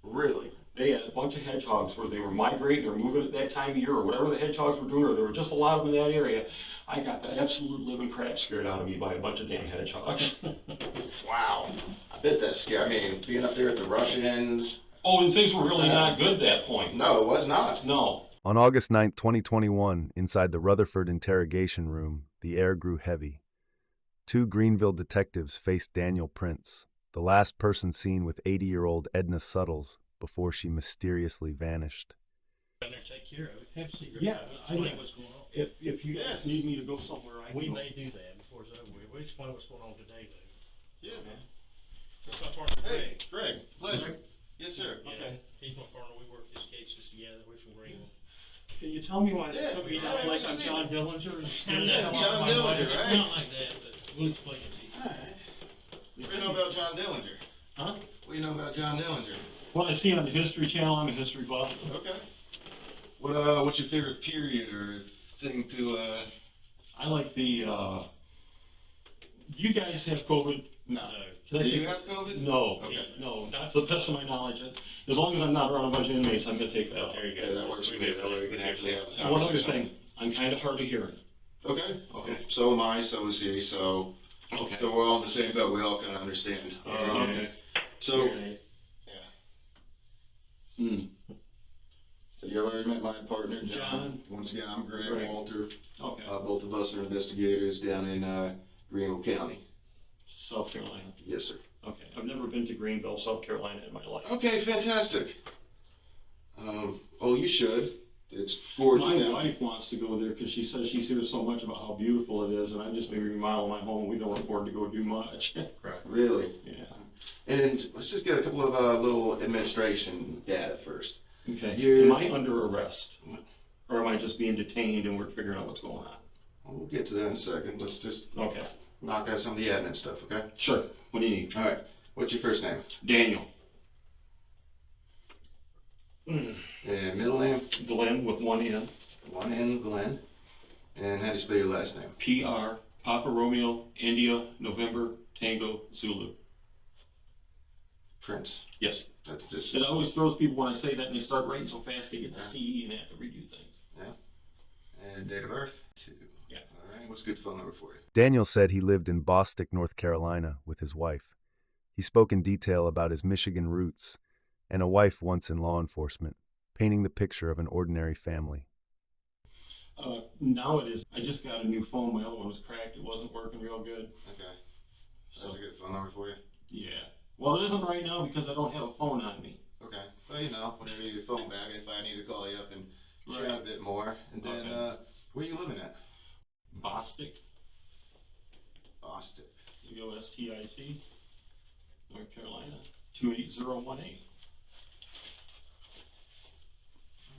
Really? They had a bunch of hedgehogs where they were migrating or moving at that time of year or whatever the hedgehogs were doing, or there were just a lot of them in that area. I got the absolute living crap scared out of me by a bunch of damn hedgehogs. Wow. I bet that's scary. I mean, being up there with the Russians. Oh, and things were really not good at that point. No, it was not. No. On August 9, 2021, inside the Rutherford interrogation room, the air grew heavy. Two Greenville detectives faced Daniel Prince, the last person seen with 80-year-old Edna Suttles before she mysteriously vanished. Take care of it. Have a secret. Yeah, Explain what's going on. If you need me to go somewhere, We may do that before it's over with. We'll explain what's going on today, though. Yeah, man. So it's my partner, Hey, Greg. Greg, pleasure. Yes, sir. Yeah, Okay. he's my partner. We work these cases together. We're from Greenville. Can you tell me why Yeah, somebody yeah, down like yeah, I'm yeah. John Dillinger? John Dillinger, right? Not like that, but we'll explain it to you. Alright. What do you know about John Dillinger? Huh? What do you know about John Dillinger? Well, I see on the History Channel. I'm a history buff. Okay. What's your favorite period or thing to, I like the, you guys have COVID? No. Can I Do take- you have COVID? No. Okay. No, not to the best of my knowledge. As long as I'm not around a bunch of inmates, I'm gonna take that out. There you go. Yeah, that works for me. That way we can actually have a And one other conversation. thing, I'm kind of hard of hearing. Okay. Okay. So am I, so is he, so Okay. we're all in the same boat, we all kind of understand. Okay. So, Yeah. Hmm. so you already met my partner, John. John. Once again, I'm Greg, Greg. Walter. Okay. Both of us are investigators down in Greenville County. South Carolina. Yes, sir. Okay. I've never been to Greenville, South Carolina in my life. Okay, fantastic. Oh, you should. It's gorgeous My down. wife wants to go there because she says she's hears so much about how beautiful it is, and I'm just maybe remodeling my home. We don't afford to go do much. Right. Really? Yeah. And let's just get a couple of little administration data first. Okay. You're- Am I under arrest? Or am I just being detained and we're figuring out what's going on? We'll get to that in a second. Let's just Okay. knock out some of the admin stuff, okay? Sure. What do you need? All right. What's your first name? Daniel. And middle name? Glenn with one N. One N, Glenn. And how do you spell your last name? PR, Papa Romeo, India, November, Tango, Zulu. Prince. Yes. That's just, It always throws people when I say that and they start writing so fast they get the CE and they have to redo things. and date of birth? 2. Yeah. All right. What's a good phone number for you? Daniel said he lived in Bostic, North Carolina, with his wife. He spoke in detail about his Michigan roots and a wife once in law enforcement, painting the picture of an ordinary family. Now it is. I just got a new phone. My other one was cracked. It wasn't working real good. Okay. That's a good phone number for you? Yeah. Well, it isn't right now because I don't have a phone on me. Okay. Well, you know, whenever you get your phone back, if I need to call you up and Right. chat a bit more. And then, Okay. where are you living at? Bostic. Boston. USTIC. North Carolina. 28018.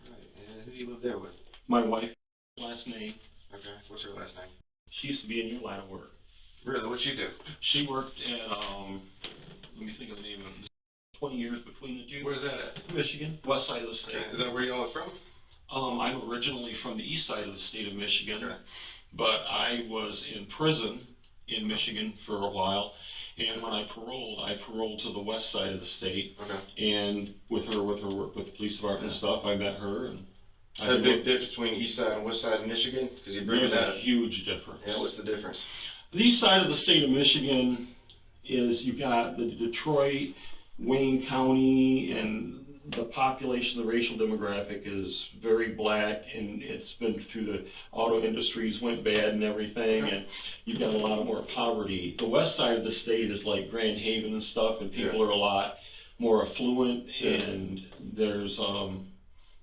All right. And who do you live there with? My wife. Last name. Okay. What's her last name? She used to be in your line of work. Really? What'd she do? She worked at, let me think of the name of it, 20 years between the two. Where's that at? Michigan, west side of the state. Okay. Is that where y'all are from? I'm originally from the east side of the state of Michigan, Okay. but I was in prison in Michigan for a while, and when I paroled to the west side of the state, Okay. and with her work with the police department and stuff, I met her, and Is there a big difference between east side and west side of Michigan? Because you bring there's that a up. huge difference. Yeah, what's the difference? The east side of the state of Michigan is you've got the Detroit, Wayne County, and the population, the racial demographic is very black, and it's been through the auto industries went bad and everything, and you've got a lot more poverty. The west side of the state is like Grand Haven and stuff, and people are a lot more affluent, and there's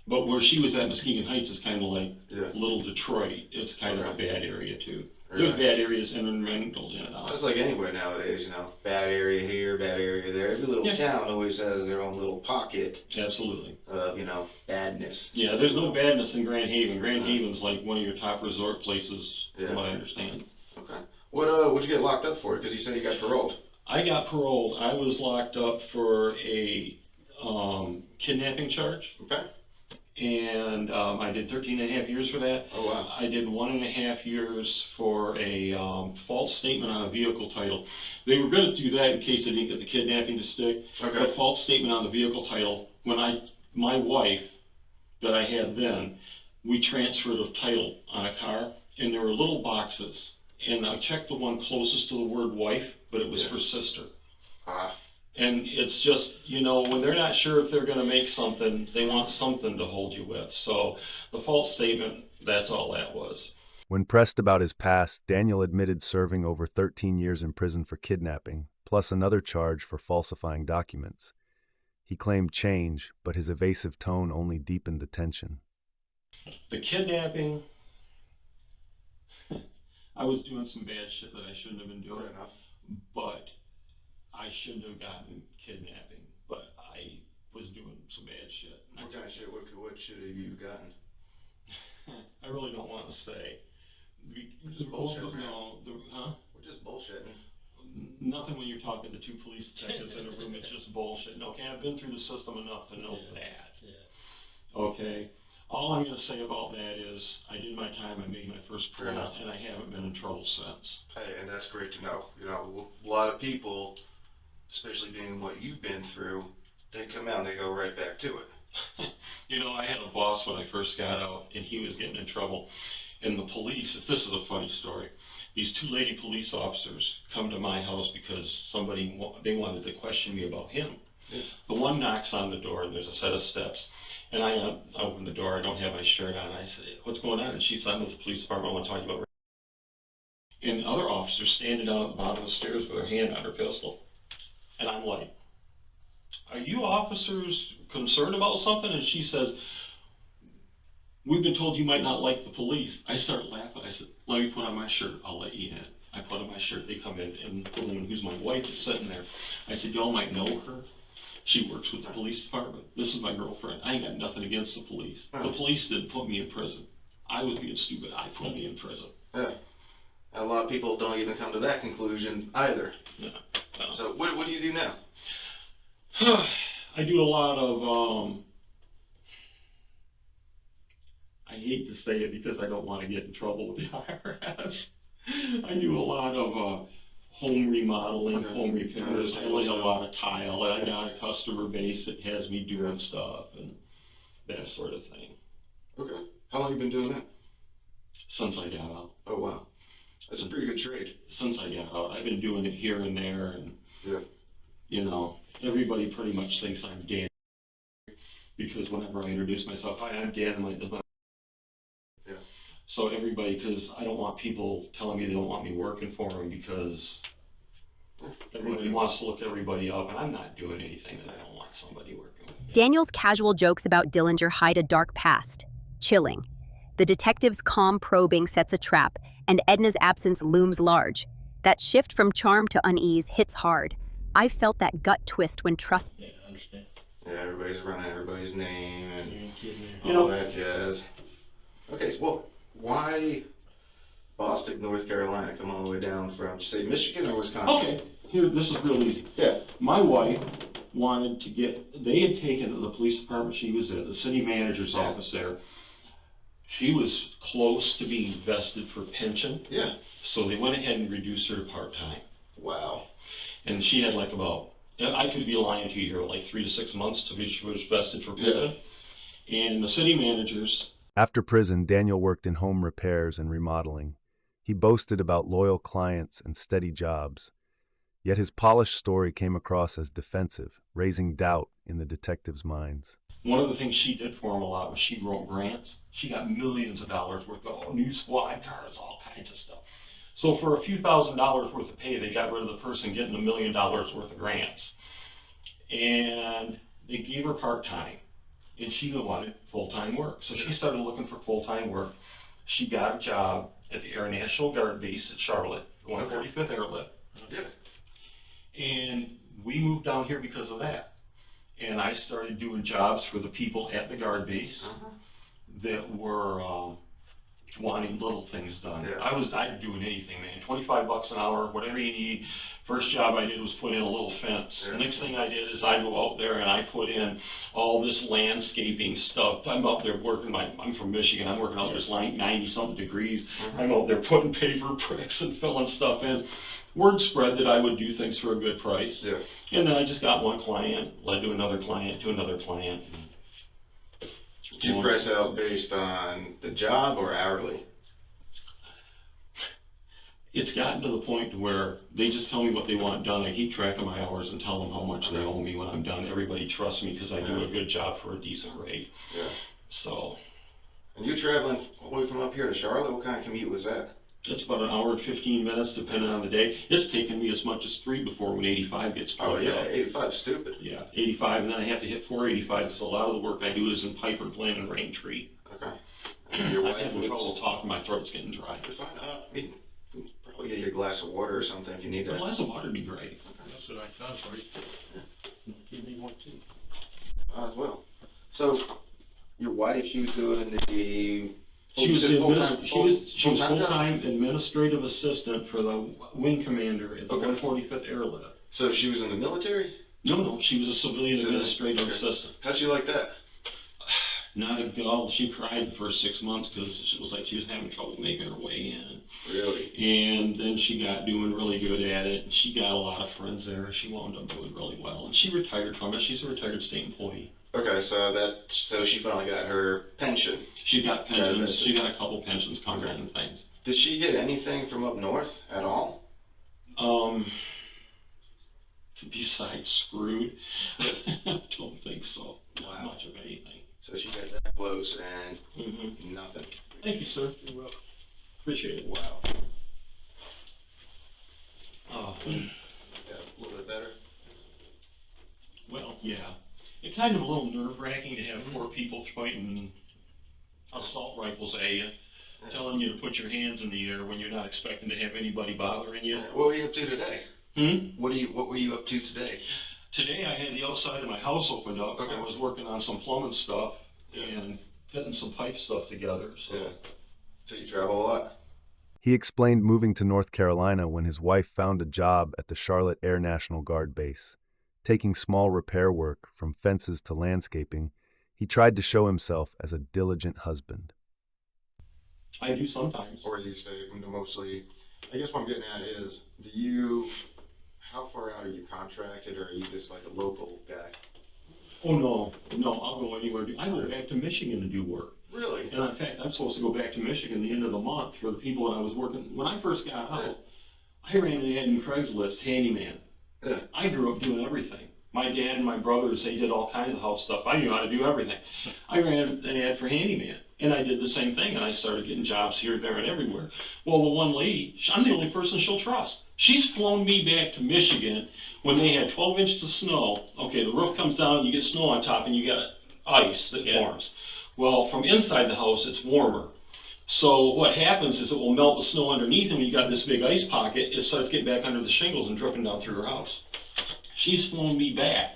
but where she was at, Muskegon Heights, is kind of like little Detroit. It's kind of a bad area too. There's bad areas intermingled in and out. It's like anywhere nowadays, you know, bad area here, bad area there. Every little town always has their own little pocket Absolutely. of, you know, badness. Yeah, there's no badness in Grand Haven. Grand Haven's like one of your top resort places, from what I understand. Okay. What'd you get locked up for? Because you said you got paroled. I got paroled. I was locked up for a kidnapping charge. Okay. and I did 13 and a half years for that. Oh, wow. I did 1.5 years for a false statement on a vehicle title. They were going to do that in case they didn't get the kidnapping to stick. Okay. The false statement on the vehicle title, my wife that I had then, we transferred a title on a car, and there were little boxes, and I checked the one closest to the word wife, but it was her sister. And it's just, when they're not sure if they're going to make something, they want something to hold you with. So the false statement, that's all that was. When pressed about his past, Daniel admitted serving over 13 years in prison for kidnapping, plus another charge for falsifying documents. He claimed change, but his evasive tone only deepened the tension. The kidnapping, I was doing some bad shit that I shouldn't have been doing, but I shouldn't have gotten kidnapping, but I was doing some bad shit. What kind of shit? What shit have you gotten? I really don't want to say. Just bullshit, Huh? We're just bullshitting. Nothing when you're talking to two police detectives in a room. It's just bullshit. Okay, I've been through the system enough to know that. Yeah. Okay. All I'm going to say about that is I did my time. I made my first parole, and I haven't been in trouble since. Hey, and that's great to know. A lot of people, especially being what you've been through, they come out and they go right back to it. I had a boss when I first got out, and he was getting in trouble. And the police, this is a funny story, these two lady police officers come to my house because they wanted to question me about him. Yeah. The one knocks on the door, and there's a set of steps. And I open the door, I don't have my shirt on. I said, "What's going on?" And she said, "I'm with the police department, I want to talk to you about." And the other officer standing down at the bottom of the stairs with her hand on her pistol. And I'm like, "Are you officers concerned about something?" And she says, "We've been told you might not like the police." I start laughing. I said, "Let me put on my shirt. I'll let you in." I put on my shirt. They come in, and the woman who's my wife is sitting there. I said, "Y'all might know her. She works with the police department. This is my girlfriend. I ain't got nothing against the police. The police didn't put me in prison. I was being stupid. I put me in prison." Yeah. A lot of people don't even come to that conclusion either. No. So what do you do now? I do a lot of, I hate to say it because I don't want to get in trouble with the IRS. I do a lot of home remodeling, home repairs. I lay a lot of tile. I got a customer base that has me doing stuff and that sort of thing. Okay. How long have you been doing that? Since I got out. Oh, wow. That's a pretty good trade. Since I got out. I've been doing it here and there, and everybody pretty much thinks I'm Dan. Because whenever I introduce myself, "Hi, I'm Dan," I'm like, yeah. So everybody, because I don't want people telling me they don't want me working for them, because everybody wants to look everybody up, and I'm not doing anything that I don't want somebody working with. Daniel's casual jokes about Dillinger hide a dark past. Chilling. The detective's calm probing sets a trap, and Edna's absence looms large. That shift from charm to unease hits hard. I've felt that gut twist when trust... Yeah, I understand. Yeah, everybody's running everybody's name and all that jazz. Okay, so why Boston, North Carolina, come all the way down from, did you say Michigan or Wisconsin? Okay, here, this is real easy. Yeah. My wife wanted to they had taken the police department she was at, the city manager's office there. She was close to being vested for pension. Yeah. So they went ahead and reduced her to part-time. Wow. And she had like I could be lying to you here, like 3 to 6 months to be she was vested for pension. Yeah. And the city managers... After prison, Daniel worked in home repairs and remodeling. He boasted about loyal clients and steady jobs. Yet his polished story came across as defensive, raising doubt in the detectives' minds. One of the things she did for him a lot was she wrote grants. She got millions of dollars worth of new squad cars, all kinds of stuff. So for a few $1,000s worth of pay, they got rid of the person getting $1 million worth of grants. And they gave her part-time. And she wanted full-time work. So she started looking for full-time work. She got a job at the Air National Guard base at Charlotte, 145th Airlift. Yeah. And we moved down here because of that. And I started doing jobs for the people at the Guard base that were wanting little things done. Yeah. I'd doing anything, man. $25 an hour, whatever you need. First job I did was put in a little fence. Yeah. The next thing I did is I go out there and I put in all this landscaping stuff. I'm out there working. I'm from Michigan. I'm working out there. It's like 90-something degrees. I'm out there putting paper bricks and filling stuff in. Word spread that I would do things for a good price. Yeah. And then I just got one client, led to another client, to another client. Do you price out based on the job or hourly? It's gotten to the point where they just tell me what they want done. I keep track of my hours and tell them how much they owe me when I'm done. Everybody trusts me because I do a good job for a decent rate. Yeah. So. And you traveling all the way from up here to Charlotte? What kind of commute was that? It's about an hour and 15 minutes, depending on the day. It's taken me as much as 3 before when 85 gets plugged up. 85 is stupid. Yeah, 85, and then I have to hit 485 because a lot of the work I do is in Piper Glen and Raintree. Okay. And your I'm wife having trouble talking. My throat's getting dry. You're fine. I mean, you can probably get you a glass of water or something if you need that. A glass of water would be great. That's what I done for you. Yeah. Give me one too. Might as well. So, your wife, she was doing the... She was full-time full-time administrative assistant for the wing commander at the Okay. 145th Airlift. So she was in the military? No, she was a civilian administrative assistant. How'd she like that? Not a girl. She cried the first 6 months because it was like she was having trouble making her way in. Really? And then she got doing really good at it, and she got a lot of friends there. She wound up doing really well, and she retired from it. She's a retired state employee. Okay, so she finally got her pension. She got pensions. She got a couple pensions coming in and things. Did she get anything from up north at all? Besides screwed, I don't think so. Not much of anything. So she got that close and nothing. Thank you, sir. You're welcome. Appreciate it. Wow. Oh. Yeah, a little bit better. Well, yeah. It's kind of a little nerve-wracking to have poor people pointing assault rifles at you, telling you to put your hands in the air when you're not expecting to have anybody bothering you. What were you up to today? What were you up to today? Today I had the outside of my house opened up. Okay. I was working on some plumbing stuff and putting some pipe stuff together. So. Yeah. So you travel a lot? He explained moving to North Carolina when his wife found a job at the Charlotte Air National Guard Base. Taking small repair work, from fences to landscaping, he tried to show himself as a diligent husband. I do sometimes. Or you say mostly, I guess what I'm getting at is, how far out are you contracted, or are you just like a local guy? Oh, no, I'll go anywhere. I go back to Michigan to do work. Really? And in fact, I'm supposed to go back to Michigan the end of the month for the people that I was working. When I first got out, I ran an ad in Craigslist, handyman. Yeah. I grew up doing everything. My dad and my brothers, they did all kinds of house stuff. I knew how to do everything. I ran an ad for handyman, and I did the same thing, and I started getting jobs here, there, and everywhere. Well, the one lady, I'm the only person she'll trust. She's flown me back to Michigan when they had 12 inches of snow. Okay, the roof comes down, you get snow on top, and you got ice that forms. Well, from inside the house, it's warmer. So what happens is it will melt the snow underneath, and when you got this big ice pocket, it starts getting back under the shingles and dripping down through her house. She's flown me back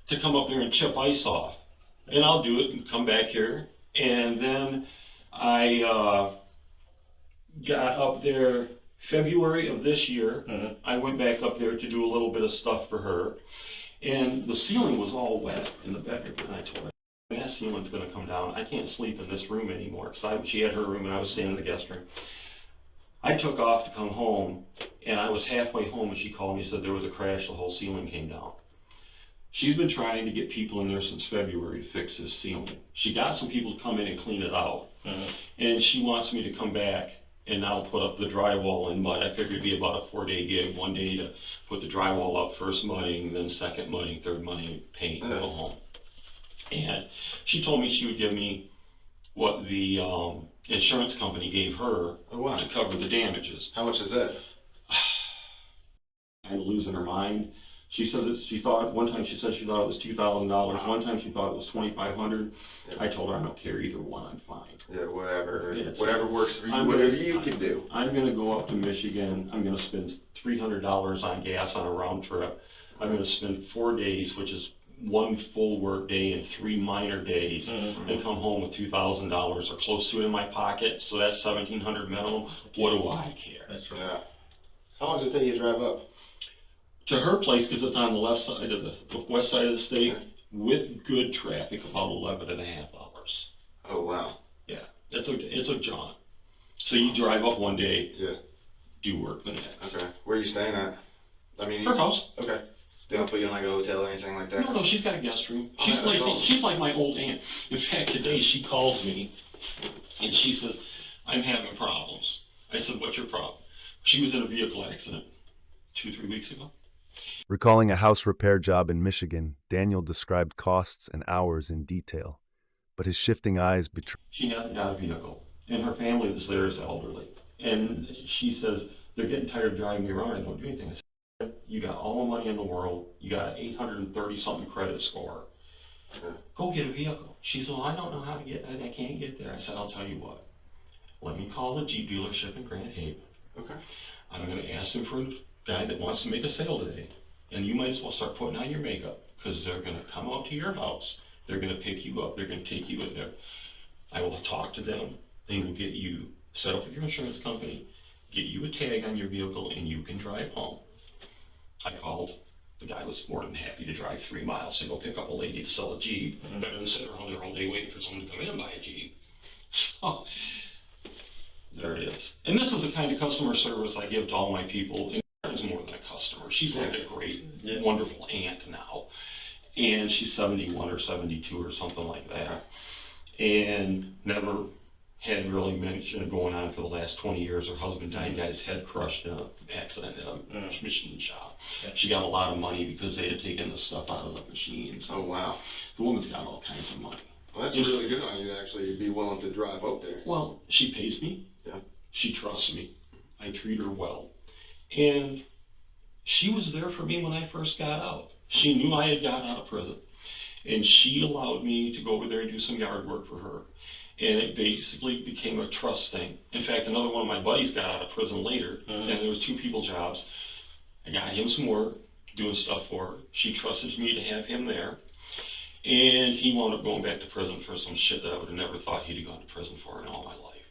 to come up there and chip ice off. And I'll do it and come back here. And then I got up there February of this year. I went back up there to do a little bit of stuff for her. And the ceiling was all wet in the bedroom. And I told her, that ceiling's going to come down. I can't sleep in this room anymore. Because she had her room and I was staying in the guest room. I took off to come home, and I was halfway home when she called me and said there was a crash, the whole ceiling came down. She's been trying to get people in there since February to fix this ceiling. She got some people to come in and clean it out, and she wants me to come back and now put up the drywall in mud. I figured it'd be about a 4-day gig, 1 day to put the drywall up, first mudding, then second mudding, third mudding, paint, and go home. And she told me she would give me what the insurance company gave her to cover the damages. How much is that? I'm losing her mind. She says one time she said she thought it was $2,000. One time she thought it was $2,500. Yeah. I told her I don't care either one. I'm fine. Yeah, whatever. Whatever works for you. Whatever you can do. I'm going to go up to Michigan. I'm going to spend $300 on gas on a round trip. I'm going to spend 4 days, which is one full work day and 3 minor days and come home with $2,000 or close to it in my pocket. So that's $1,700 minimum. What do I care? That's right. Yeah. How long does it take you to drive up? To her place, because it's on the left side of the west side of the state, Okay. with good traffic, about 11 and a half hours. Oh, wow. Yeah, it's a jaunt. So you drive up one day, Yeah. do work the next. Okay. Where are you staying at? I mean, Her house. Okay. They don't put you in like a hotel or anything like that? No, she's got a guest room. Oh, She's that's like awesome. she's like my old aunt. In fact, today she calls me and she says, "I'm having problems." I said, "What's your problem?" She was in a vehicle accident 2-3 weeks ago. Recalling a house repair job in Michigan, Daniel described costs and hours in detail, but his shifting eyes betrayed. She hasn't got a vehicle, and her family that's there is elderly. And she says, "They're getting tired of driving me around. I don't do anything." I said, "You got all the money in the world. You got an 830-something credit score. Go get a vehicle." She said, "Well, I don't know how to get, I can't get there." I said, "I'll tell you what. Let me call the Jeep dealership in Grand Haven. Okay. I'm going to ask them for a guy that wants to make a sale today. And you might as well start putting on your makeup, because they're going to come out to your house. They're going to pick you up. They're going to take you in there. I will talk to them. They will get you set up with your insurance company, get you a tag on your vehicle, and you can drive home." I called. The guy was more than happy to drive 3 miles to go pick up a lady to sell a Jeep, better than sit around there all day waiting for someone to come in and buy a Jeep. So there it is. And this is the kind of customer service I give to all my people. And Karen's more than a customer. She's like a great, wonderful aunt now. And she's 71 or 72 or something like that. And never had really mentioned going on for the last 20 years. Her husband died, got his head crushed in an accident in a machine shop. She got a lot of money because they had taken the stuff out of the machines. Oh, wow. The woman's got all kinds of money. Well, that's really good on you to actually be willing to drive up there. Well, she pays me. Yeah. She trusts me. I treat her well. And she was there for me when I first got out. She knew I had gotten out of prison. And she allowed me to go over there and do some yard work for her. And it basically became a trust thing. In fact, another one of my buddies got out of prison later, and there was 2 people jobs. I got him some work, doing stuff for her. She trusted me to have him there. And he wound up going back to prison for some shit that I would have never thought he'd have gone to prison for in all my life.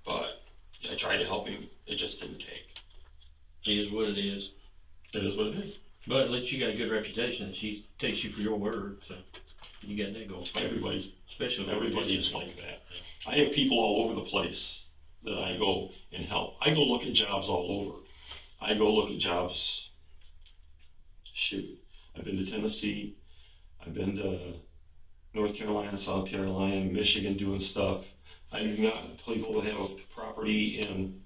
But I tried to help him. It just didn't take. It is what it is. It is what it is. But at least you got a good reputation. She takes you for your word, so you got that going. Everybody's Especially like that. I have people all over the place that I go and help. I go look at jobs all over. I go look at jobs. Shoot, I've been to Tennessee. I've been to North Carolina, South Carolina, Michigan doing stuff. I've got people that have a property in,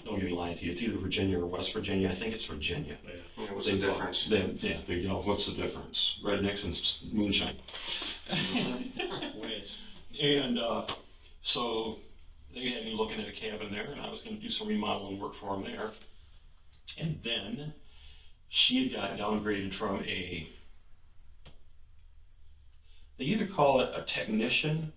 don't get me lying to you, it's either Virginia or West Virginia. I think it's Virginia. Yeah, what's the difference? What's the difference? Rednecks and moonshine. And so they had me looking at a cabin there, and I was going to do some remodeling work for them there. And then she had got downgraded from they either call it a technician.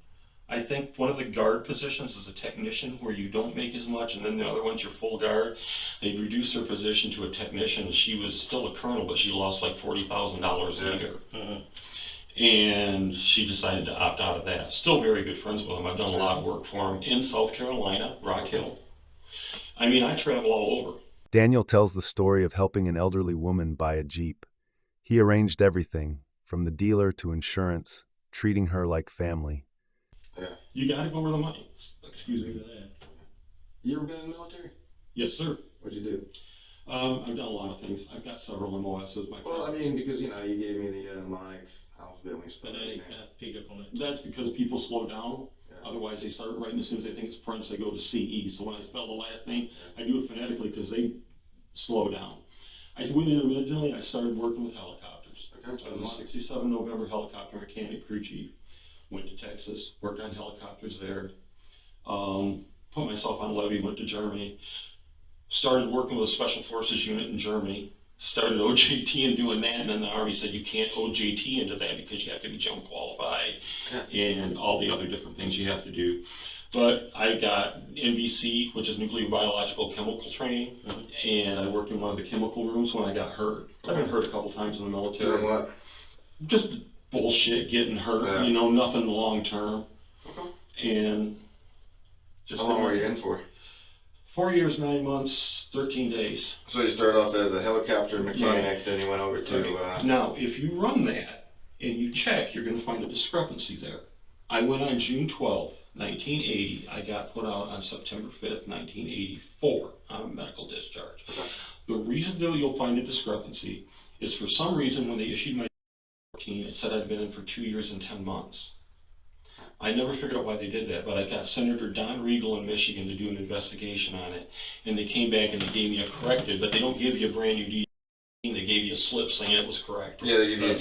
I think one of the guard positions is a technician, where you don't make as much, and then the other one's your full guard. They reduced her position to a technician, and she was still a colonel, but she lost like $40,000 a year. And she decided to opt out of that. Still very good friends with him. I've done a lot of work for him in South Carolina, Rock Hill. I mean, I travel all over. Daniel tells the story of helping an elderly woman buy a Jeep. He arranged everything, from the dealer to insurance, treating her like family. Yeah. You got to go where the money is. Excuse me. You ever been in the military? Yes, sir. What'd you do? I've done a lot of things. I've got several MOSs. Well, I mean, because, you gave me the mnemonic alphabet when you spelled it. Pick up on it. That's because people slow down. Yeah. Otherwise, they start writing as soon as they think it's Prince, they go to CE. So when I spell the last name, I do it phonetically because they slow down. Originally, I started working with helicopters. Okay. I was a 67 November helicopter mechanic crew chief. Went to Texas, worked on helicopters there. Put myself on levee, went to Germany. Started working with a special forces unit in Germany. Started OJT and doing that, and then the Army said you can't OJT into that because you have to be jump qualified and all the other different things you have to do. But I got NBC, which is nuclear biological chemical training, and I worked in one of the chemical rooms when I got hurt. I've been hurt a couple times in the military. Doing what? Just bullshit, getting hurt, nothing long term. Okay. And just how long were you in for? 4 years, 9 months, 13 days. So you started off as a helicopter mechanic, right. Then you went over to... Right. Now, if you run that and you check, you're going to find a discrepancy there. I went on June 12th, 1980. I got put out on September 5th, 1984 on a medical discharge. Okay. The reason though you'll find a discrepancy is for some reason when they issued my 14, it said I'd been in for 2 years and 10 months. I never figured out why they did that, but I got Senator Don Riegel in Michigan to do an investigation on it, and they came back and they gave me a corrected, but they don't give you a brand new DD, they gave you a slip saying it was correct. Yeah, they give you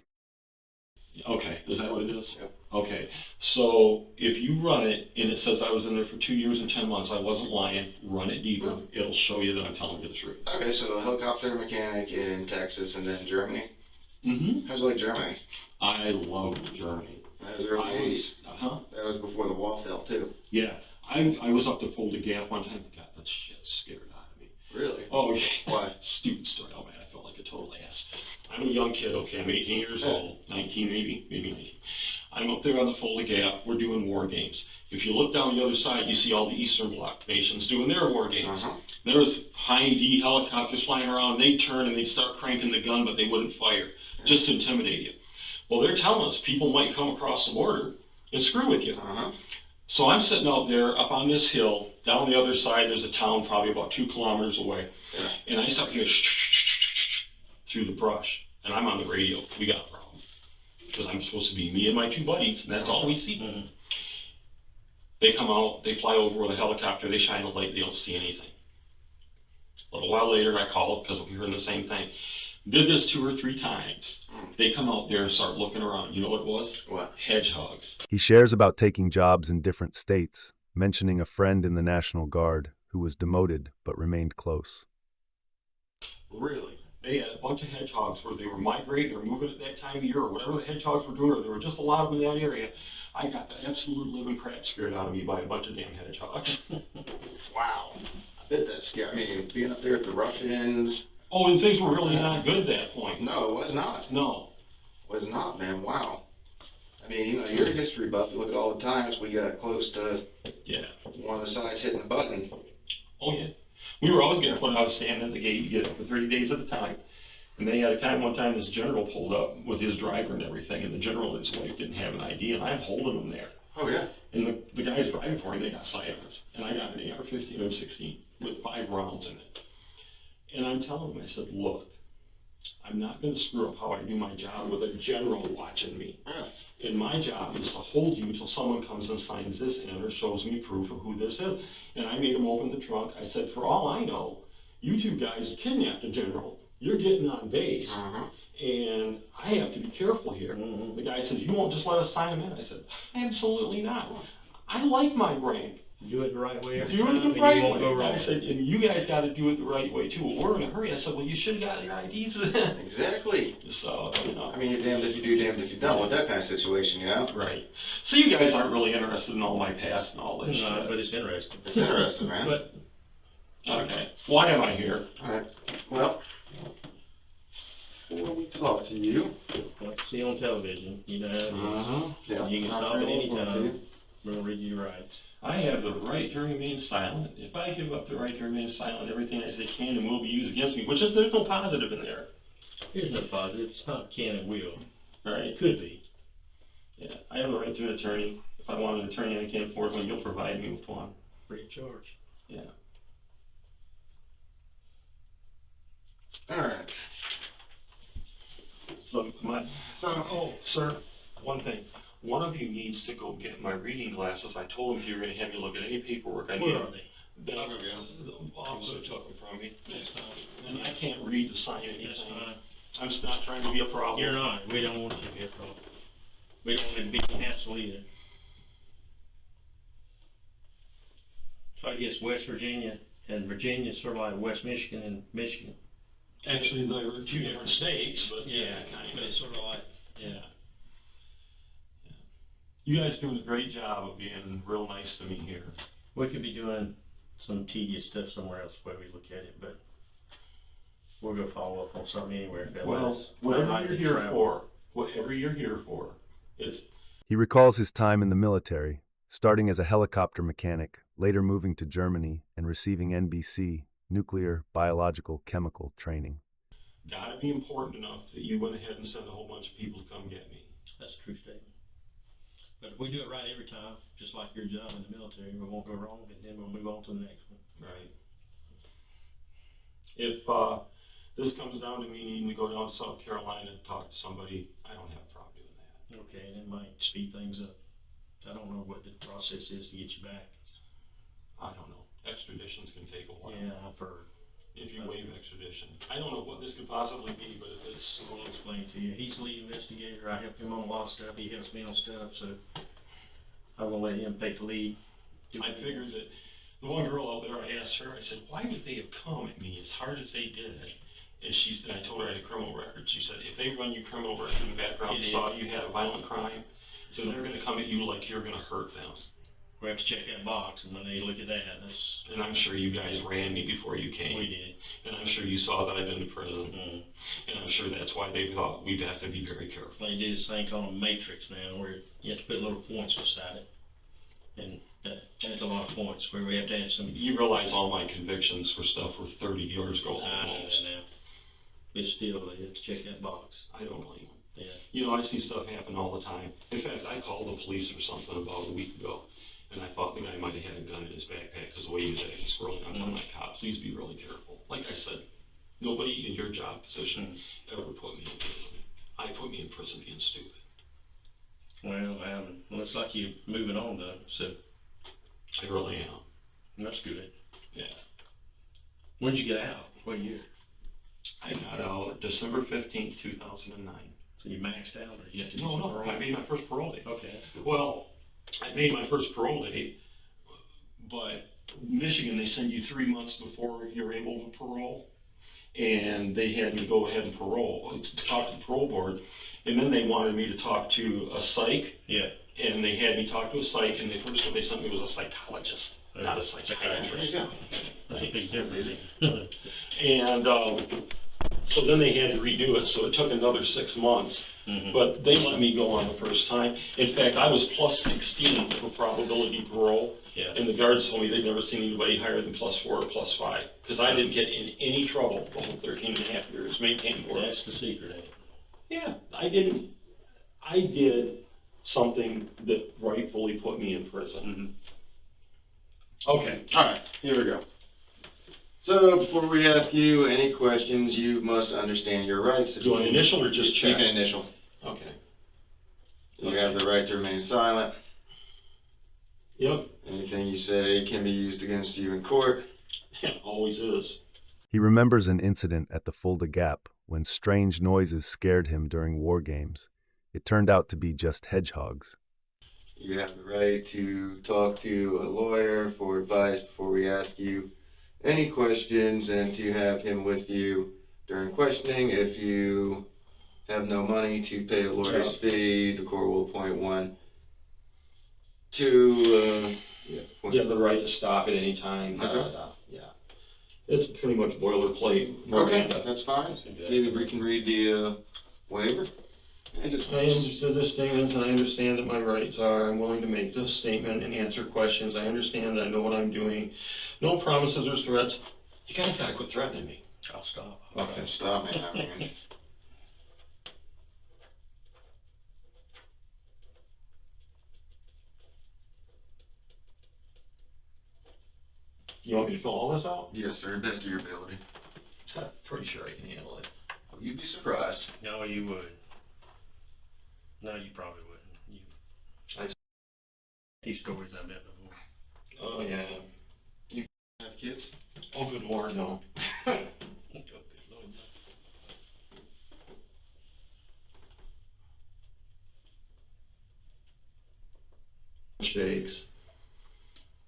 a... Okay, is that what it is? Yep. Okay, so if you run it and it says I was in there for 2 years and 10 months, I wasn't lying, run it deeper, it'll show you that I'm telling you the truth. Okay, so a helicopter mechanic in Texas and then Germany? Mm-hmm. How'd you like Germany? I love Germany. That was early 80s. That was before the wall fell, too. Yeah. I was up to Fulda Gap one time. God, that shit scared out of me. Really? Oh, yeah. Why? Stupid story. Oh, man, I felt like a total ass. I'm a young kid, okay? I'm 18 years old. 19 maybe 19. I'm up there on the Fulda Gap. We're doing war games. If you look down the other side, you see all the Eastern Bloc nations doing their war games. There was high-D helicopters flying around. They'd turn and they'd start cranking the gun, but they wouldn't fire, just to intimidate you. Well, they're telling us people might come across the border and screw with you. So I'm sitting out there up on this hill. Down the other side, there's a town probably about 2 kilometers away. Yeah. And I start hearing through the brush. And I'm on the radio. We got a problem. Because I'm supposed to be me and my 2 buddies, and that's all we see. They come out, they fly over with a helicopter, they shine a light, they don't see anything. A little while later, I called because we were in the same thing. Did this 2 or 3 times. They come out there and start looking around. You know what it was? What? Hedgehogs. He shares about taking jobs in different states, mentioning a friend in the National Guard who was demoted but remained close. Really? They had a bunch of hedgehogs where they were migrating or moving at that time of year or whatever the hedgehogs were doing, or there were just a lot of them in that area. I got the absolute living crap scared out of me by a bunch of damn hedgehogs. Wow. I bet that scared me. Being up there with the Russians... Oh, and things were really not good at that point. No, it was not. No. It was not, man. Wow. I mean, you're a history buff. You look at all the times we got close to one of the sides hitting the button. Oh, yeah. We were always getting put out standing at the gate. You get up for 30 days at a time. And they had a time, one time, this general pulled up with his driver and everything, and the general and his wife didn't have an ID, and I'm holding them there. Oh, yeah. And the guys driving for me, they got sidearms. And I got an AR-15 or 16 with 5 rounds in it. And I'm telling them, I said, look, I'm not going to screw up how I do my job with a general watching me. And my job is to hold you until someone comes and signs this in or shows me proof of who this is. And I made them open the trunk. I said, for all I know, you 2 guys kidnapped a general. You're getting on base. And I have to be careful here. The guy says, you won't just let us sign him in? I said, absolutely not. I like my rank. Do it the right way. Do it the right way. I said, and you guys got to do it the right way too. Well, we're in a hurry. I said, well, you should have got your IDs then. Exactly. So, I mean, you're damned if you do, damned if you don't with that kind of situation, Right. So you guys aren't really interested in all my past and all this shit. No, but it's interesting. It's interesting, man. But, okay. Why am I here? All right. Well, before we talk to you. What you see on television, you know. Yeah. You can stop at any time. We're going to read you rights. I have the right to remain silent. If I give up the right to remain silent, everything I say can and will be used against me, which is, there's no positive in there. There's no positive. It's not can and will. Right. It could be. Yeah. I have the right to an attorney. If I want an attorney and I can't afford one, you'll provide me with one. Free of charge. Yeah. All right. So, sir, one thing. One of you needs to go get my reading glasses. I told him you were going to have me look at any paperwork I need. Where are they? The officer took them from me. That's fine. And I can't read to sign anything. That's fine. I'm just not trying to be a problem. You're not. We don't want you to be a problem. We don't want you to be canceled either. So I guess West Virginia and Virginia is sort of like West Michigan and Michigan. Actually, they're 2 different states, but yeah, kind of. But it's sort of like, yeah. You guys are doing a great job of being real nice to me here. We could be doing some tedious stuff somewhere else the way we look at it, but we'll go follow up on something anywhere. Well, whatever you're here for, whatever you're here for. He recalls his time in the military, starting as a helicopter mechanic, later moving to Germany and receiving NBC, nuclear, biological, chemical training. Gotta be important enough that you went ahead and sent a whole bunch of people to come get me. That's a true statement. But if we do it right every time, just like your job in the military, we won't go wrong, and then we'll move on to the next one. Right. If this comes down to me needing to go down to South Carolina to talk to somebody, I don't have a problem doing that. Okay, and it might speed things up. I don't know what the process is to get you back. I don't know. Extraditions can take a while. Yeah, I've heard. If you waive extradition. I don't know what this could possibly be, but if it's... I'll explain to you. He's the lead investigator. I helped him on a lot of stuff. He helps me on stuff, so I'm going to let him take the lead. I figured that the one girl out there, I asked her, I said, why would they have come at me as hard as they did? And she said, I told her I had a criminal record. She said, if they run your criminal record in the background and saw you had a violent crime, so they're going to come at you like you're going to hurt them. We have to check that box, and when they look at that, that's... And I'm sure you guys ran me before you came. We did. And I'm sure you saw that I've been to prison. Mm-hmm. And I'm sure that's why they thought we'd have to be very careful. They do this thing called a matrix now, where you have to put little points beside it. And that's a lot of points, where we have to add some... You realize all my convictions for stuff were 30 years ago. I know that now. But still, they have to check that box. I don't blame them. Yeah. You know, I see stuff happen all the time. In fact, I called the police or something about a week ago. And I thought the guy might have had a gun in his backpack because the way he was acting squirreling. I'm telling my cop, please be really careful. Like I said, nobody in your job position ever put me in prison. I put me in prison being stupid. Well, looks like you're moving on though, so. I really am. That's good. Yeah. When did you get out? What year? I got out December 15th, 2009. So you maxed out, or you have to do No, I made my first parole date. Okay. Well, I made my first parole date, but Michigan, they send you 3 months before you're able to parole. And they had me go ahead and talk to the parole board. And then they wanted me to talk to a psych. Yeah. And they had me talk to a psych, and the first one they sent me was a psychologist, not a psychiatrist. That's a big difference. And so then they had to redo it, so it took another 6 months. Mm-hmm. But they let me go on the first time. In fact, I was plus 16 for probability parole. Yeah. And the guards told me they'd never seen anybody higher than plus 4 or plus 5. Because I didn't get in any trouble the whole 13 and a half years maintaining work. That's the secret, ain't it? Yeah, I didn't. I did something that rightfully put me in prison. Mm-hmm. Okay, alright, here we go. So, before we ask you any questions, you must understand your rights. Do I initial or just check? You can initial. Okay. You have the right to remain silent. Yep. Anything you say can be used against you in court. Always is. He remembers an incident at the Fulda Gap when strange noises scared him during war games. It turned out to be just hedgehogs. You have the right to talk to a lawyer for advice before we ask you any questions, and to have him with you during questioning. If you have no money to pay a lawyer's fee, the court will appoint one to you have the right to stop at any time. Yeah. It's pretty much boilerplate. Miranda. Okay, that's fine. We can read the waiver. I understood the statements, and I understand that my rights are. I'm willing to make this statement and answer questions. I understand that I know what I'm doing. No promises or threats. You guys gotta quit threatening me. I'll stop. Okay, stop me now, man. You want me to fill all this out? Yes, sir. Best of your ability. I'm pretty sure I can handle it. You'd be surprised. No, you would. No, you probably wouldn't. These stories I've met before. Oh, yeah. You have kids? Oh, good Lord, no. Oh, good Lord, no. Mistakes.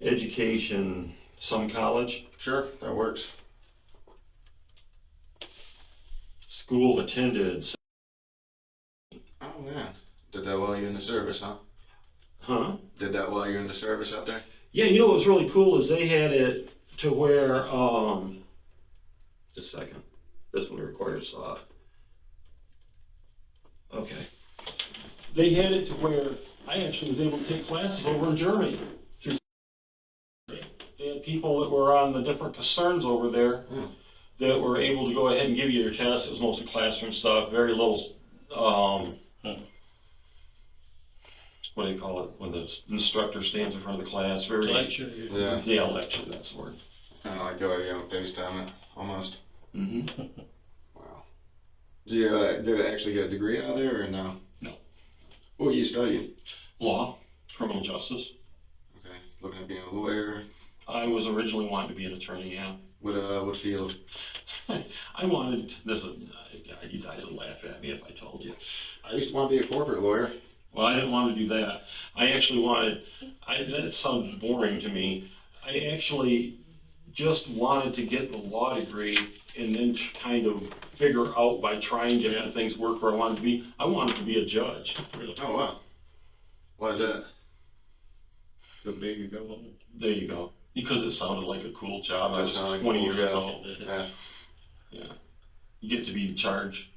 Education. Some college. Sure, that works. School attended. Oh, man. Did that while you're in the service, huh? Huh? Did that while you're in the service out there? Yeah, you know what was really cool is they had it to where, just a second. This one requires, Okay. They had it to where I actually was able to take classes over in Germany. They had people that were on the different concerns over there that were able to go ahead and give you your test. It was mostly classroom stuff, very little, what do you call it, when the instructor stands in front of the class? Lecture. Yeah, lecture, that's the word. Kind of like FaceTime it, almost. Mm-hmm. Wow. Did you actually get a degree out of there, or no? No. What were you studying? Law, criminal justice. Okay. Looking at being a lawyer? I was originally wanting to be an attorney, yeah. What field? I wanted, you guys would laugh at me if I told you. I used to want to be a corporate lawyer. Well, I didn't want to do that. I actually wanted, that sounded boring to me. I actually just wanted to get the law degree and then to kind of figure out by trying different things work where I wanted to be. I wanted to be a judge. Really? Oh, wow. Why is that? The bigger you go on. There you go. Because it sounded like a cool job. I was 20 cool years job. old. Yeah. Yeah. You get to be in charge.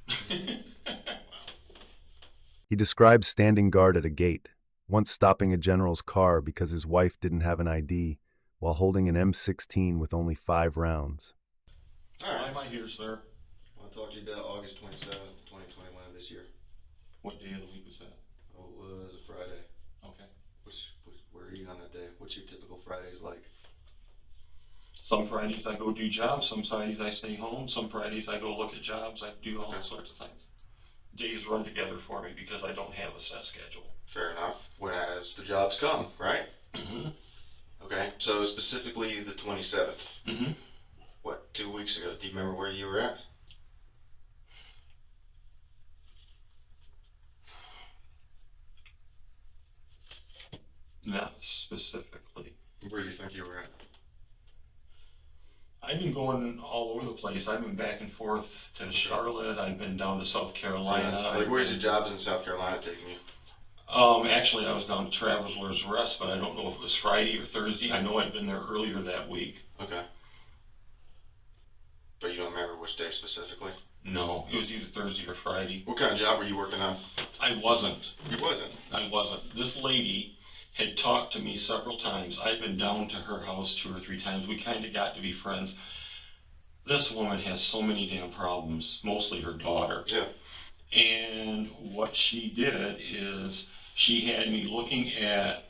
He describes standing guard at a gate, once stopping a general's car because his wife didn't have an ID, while holding an M16 with only 5 rounds. All right. Why am I here, sir? I'll talk to you about August 27th, 2021 of this year. What day of the week was that? Oh, it was a Friday. Okay. Where are you on that day? What's your typical Fridays like? Some Fridays I go do jobs, some Fridays I stay home, some Fridays I go look at jobs, I do all sorts of things. Days run together for me because I don't have a set schedule. Fair enough. Whereas the jobs come, right? Mm-hmm. Okay, so specifically the 27th. Mm-hmm. What, 2 weeks ago? Do you remember where you were at? Not specifically. Where do you think you were at? I've been going all over the place. I've been back and forth to Charlotte. I've been down to South Carolina. Yeah. Like, where's your jobs in South Carolina taking you? Actually, I was down to Traveler's Rest, but I don't know if it was Friday or Thursday. I know I'd been there earlier that week. Okay. But you don't remember which day specifically? No, it was either Thursday or Friday. What kind of job were you working on? I wasn't. You wasn't? I wasn't. This lady had talked to me several times. I'd been down to her house 2 or 3 times. We kind of got to be friends. This woman has so many damn problems, mostly her daughter. Yeah. And what she did is she had me looking at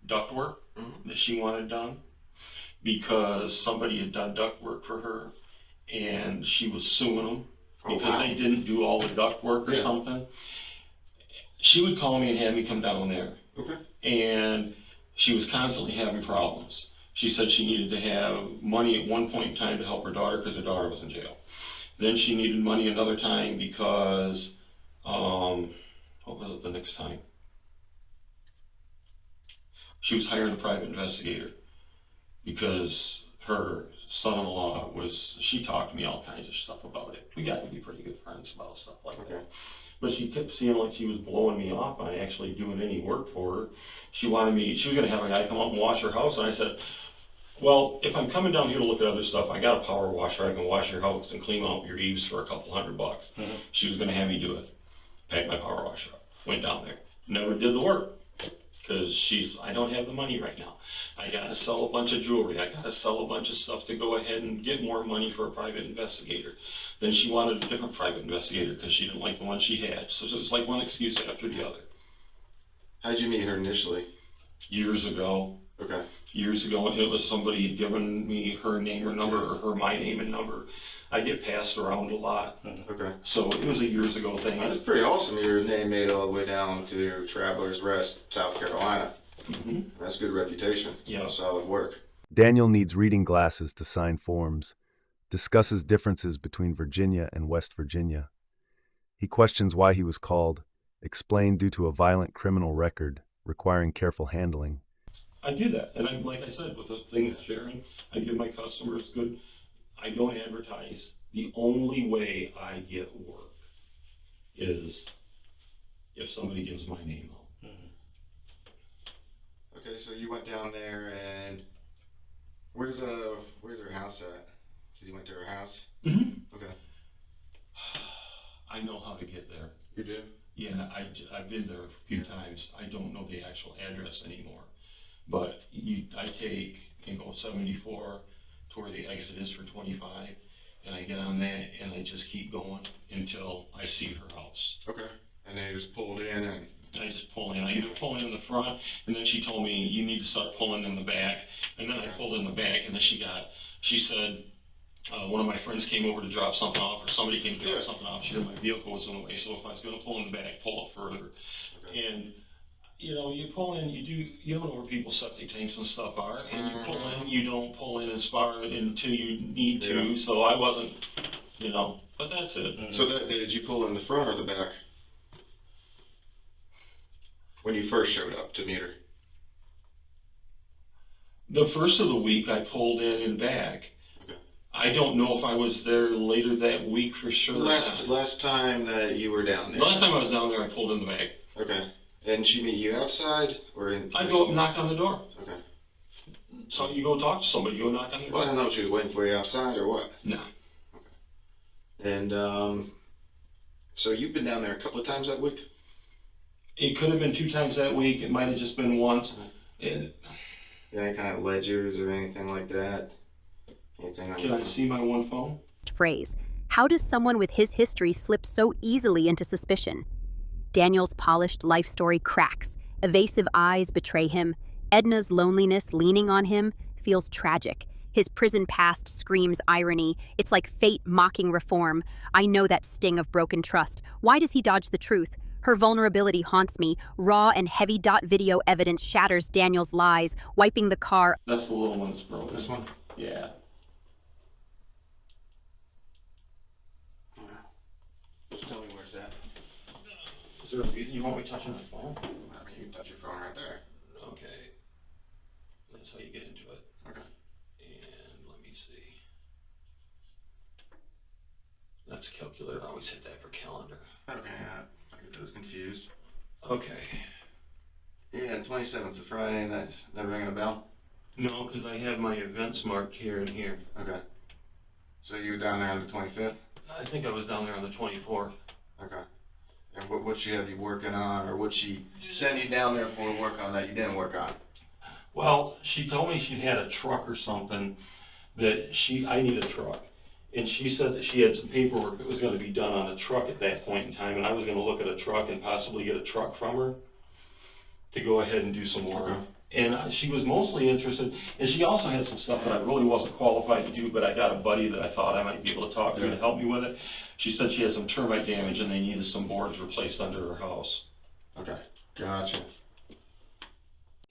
ductwork that she wanted done because somebody had done ductwork for her and she was suing them because they didn't do all the ductwork or something. She would call me and have me come down there. Okay. And she was constantly having problems. She said she needed to have money at one point in time to help her daughter because her daughter was in jail. Then she needed money another time because, what was it the next time? She was hiring a private investigator because her son-in-law she talked to me all kinds of stuff about it. We got to be pretty good friends about stuff like that. But she kept seeming like she was blowing me off by actually doing any work for her. She was going to have a guy come out and wash her house, and I said, well, if I'm coming down here to look at other stuff, I got a power washer. I can wash your house and clean out your eaves for a couple $100. She was going to have me do it. Packed my power washer up. Went down there. Never did the work. Because I don't have the money right now. I got to sell a bunch of jewelry. I got to sell a bunch of stuff to go ahead and get more money for a private investigator. Then she wanted a different private investigator because she didn't like the one she had. So it was like one excuse after the other. How'd you meet her initially? Years ago. Okay. Years ago, and it was somebody had given me her name or number or my name and number. I get passed around a lot. Okay. So it was a years ago thing. That's pretty awesome. Your name made it all the way down to Traveler's Rest, South Carolina. That's good reputation. Yeah. Solid work. Daniel needs reading glasses to sign forms, discusses differences between Virginia and West Virginia. He questions why he was called, explained due to a violent criminal record requiring careful handling. I do that, and like I said, with the things sharing, I give my customers good. I don't advertise. The only way I get work is if somebody gives my name out. Okay, so you went down there, and where's her house at? You went to her house? Okay. I know how to get there. You do? Yeah, I've been there a few times. I don't know the actual address anymore. But I take and go 74 to where the exit is for 25, and I get on that, and I just keep going until I see her house. Okay. And then you just pulled in and... I just pull in. I either pull in the front, and then she told me, you need to start pulling in the back. And then I pulled in the back, and then she said, one of my friends came over to drop something off, or somebody came to drop something off. She said my vehicle was in the way, so if I was going to pull in the back, pull up further. Okay. And, you pull in, you don't know where people's septic tanks and stuff are, and you pull in, you don't pull in as far until you need to, so I wasn't, but that's it. So that day, did you pull in the front or the back? When you first showed up to meet her? The first of the week, I pulled in and back. Okay. I don't know if I was there later that week for sure. Last time that you were down there? The last time I was down there, I pulled in the back. Okay. And she meet you outside or in? I go up and knock on the door. Okay. So you go talk to somebody, you go knock on the door. Well, I don't know if she was waiting for you outside or what. No. Okay. And so you've been down there a couple of times that week? It could have been 2 times that week. It might have just been once. And any kind of ledgers or anything like that? Can I see my one phone? Phrase. How does someone with his history slip so easily into suspicion? Daniel's polished life story cracks. Evasive eyes betray him. Edna's loneliness leaning on him feels tragic. His prison past screams irony. It's like fate mocking reform. I know that sting of broken trust. Why does he dodge the truth? Her vulnerability haunts me. Raw and heavy video evidence shatters Daniel's lies, wiping the car. That's the little one that's broken. This one? Yeah. Just tell me where's that. Is there a reason you want me touching my phone? I mean, you can touch your phone right there. Okay. That's how you get into it. Okay. And let me see. That's a calculator. I always hit that for calendar. Okay, I was confused. Okay. Yeah, 27th of Friday, that's never ringing a bell? No, because I have my events marked here and here. Okay. So you were down there on the 25th? I think I was down there on the 24th. Okay. And what she have you working on, or what she send you down there for work on that you didn't work on? Well, she told me she had a truck or something that I need a truck. And she said that she had some paperwork that was going to be done on a truck at that point in time, and I was going to look at a truck and possibly get a truck from her to go ahead and do some work. And she was mostly interested, and she also had some stuff that I really wasn't qualified to do, but I got a buddy that I thought I might be able to talk to to help me with it. She said she had some termite damage and they needed some boards replaced under her house. Okay, gotcha.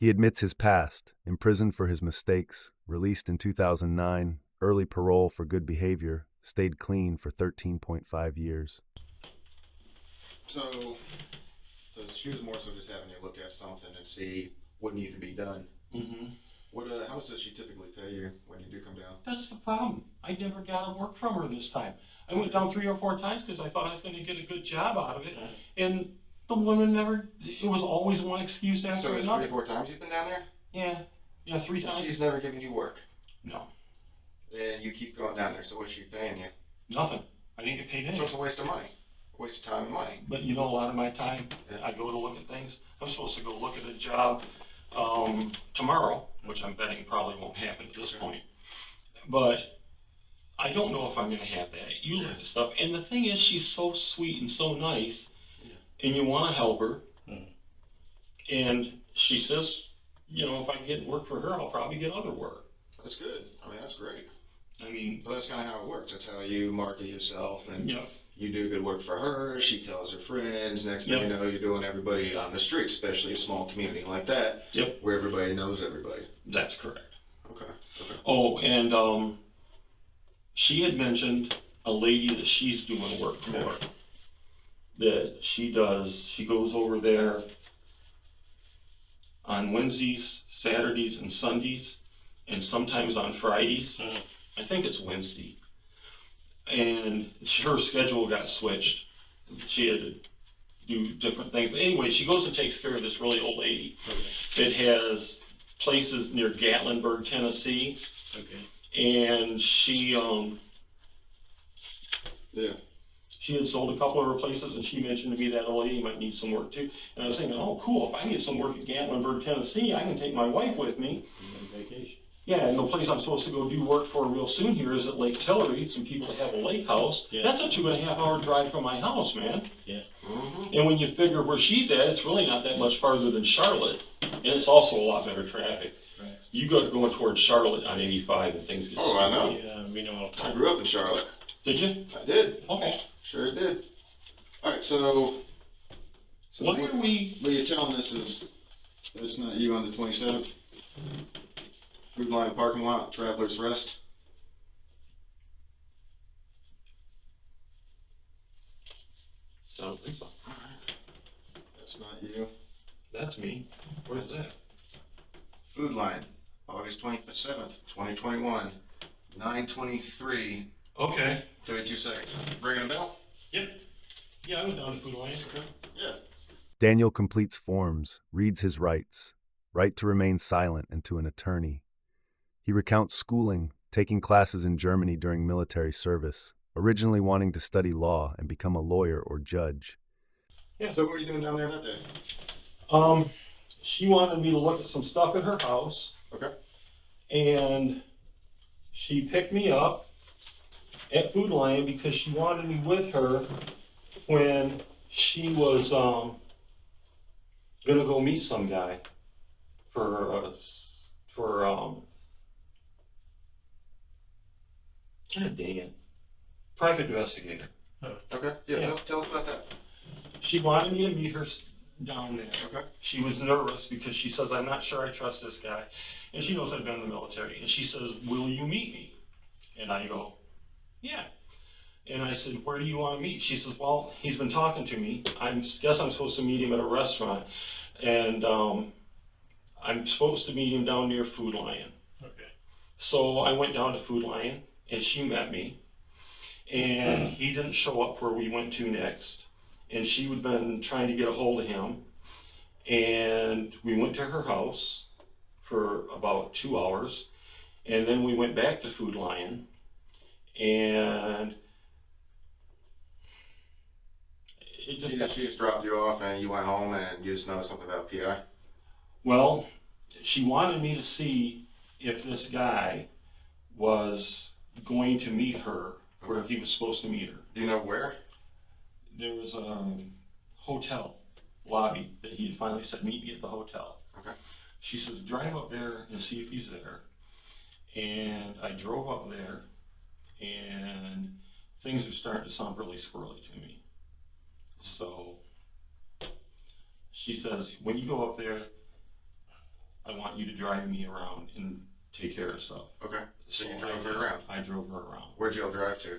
He admits his past, imprisoned for his mistakes, released in 2009, early parole for good behavior, stayed clean for 13.5 years. So she was more so just having you look at something and see what needed to be done. Mm-hmm. How much does she typically pay you when you do come down? That's the problem. I never got a work from her this time. I went down 3 or 4 times because I thought I was going to get a good job out of it, and the woman never. It was always one excuse after another. So it's 3 or 4 times you've been down there? Yeah, 3 times. She's never given you work? No. And you keep going down there, so what's she paying you? Nothing. I didn't get paid anything. So it's a waste of money. A waste of time and money. But a lot of my time, I go to look at things. I'm supposed to go look at a job tomorrow, which I'm betting probably won't happen at this point. But I don't know if I'm going to have that. You look at stuff, and the thing is, she's so sweet and so nice, and you want to help her. And she says, if I get work for her, I'll probably get other work. That's good. I mean, that's great. But that's kind of how it works. That's how you market yourself, and you do good work for her. She tells her friends. Next thing you know, you're doing everybody on the street, especially a small community like that, where everybody knows everybody. That's correct. Okay. Oh, and she had mentioned a lady that she's doing work for. That she goes over there on Wednesdays, Saturdays, and Sundays, and sometimes on Fridays. I think it's Wednesday. And her schedule got switched. She had to do different things. But anyway, she goes and takes care of this really old lady. It has places near Gatlinburg, Tennessee. Okay. And she She had sold a couple of her places, and she mentioned to me that old lady might need some work too. And I was thinking, oh, cool, if I need some work at Gatlinburg, Tennessee, I can take my wife with me. Vacation. Yeah, and the place I'm supposed to go do work for real soon here is at Lake Tillery. Some people that have a lake house. Yeah. That's a 2.5 hour drive from my house, man. Yeah. Mm-hmm. And when you figure where she's at, it's really not that much farther than Charlotte. And it's also a lot better traffic. Right. You go going towards Charlotte on 85 and things get Oh, I know. Yeah, we know all the I time. grew up in Charlotte. Did you? I did. Okay. Sure did. All right, so Why are we... what you're telling us is it's not you on the 27th? Food Line parking lot, Traveler's Rest. I don't think so. That's not you. That's me. Where's that? Food Line, August 27th, 2021, 9:23, Okay. 32 seconds. Ringing a bell? Yep. Yeah, I went down to Food Line. Okay. Yeah. Daniel completes forms, reads his rights, right to remain silent and to an attorney. He recounts schooling, taking classes in Germany during military service, originally wanting to study law and become a lawyer or judge. Yeah, so what were you doing down there that day? She wanted me to look at some stuff at her house, Okay. and she picked me up at Food Line because she wanted me with her when she was gonna go meet some guy for God dang it, private investigator. Okay. Yeah. Yeah. Tell us about that. She wanted me to meet her down there. Okay. She was nervous because she says, I'm not sure I trust this guy. And she knows I've been in the military. And she says, will you meet me? And I go, yeah. And I said, where do you want to meet? She says, well, he's been talking to me. I guess I'm supposed to meet him at a restaurant. And I'm supposed to meet him down near Food Lion. Okay. So I went down to Food Lion, and she met me. And he didn't show up where we went to next. And she had been trying to get a hold of him. And we went to her house for about 2 hours. And then we went back to Food Lion. And it just She just dropped you off and you went home and you just noticed something about PI? well, she wanted me to see if this guy was going to meet her where he was supposed to meet her. Do you know where? There was a hotel lobby that he had finally said, meet me at the hotel. Okay. She says, drive up there and see if he's there. And I drove up there, and things are starting to sound really squirrely to me. So she says, when you go up there, I want you to drive me around and take care of stuff. Okay. So you drove her around? I drove her around. Where'd you all drive to?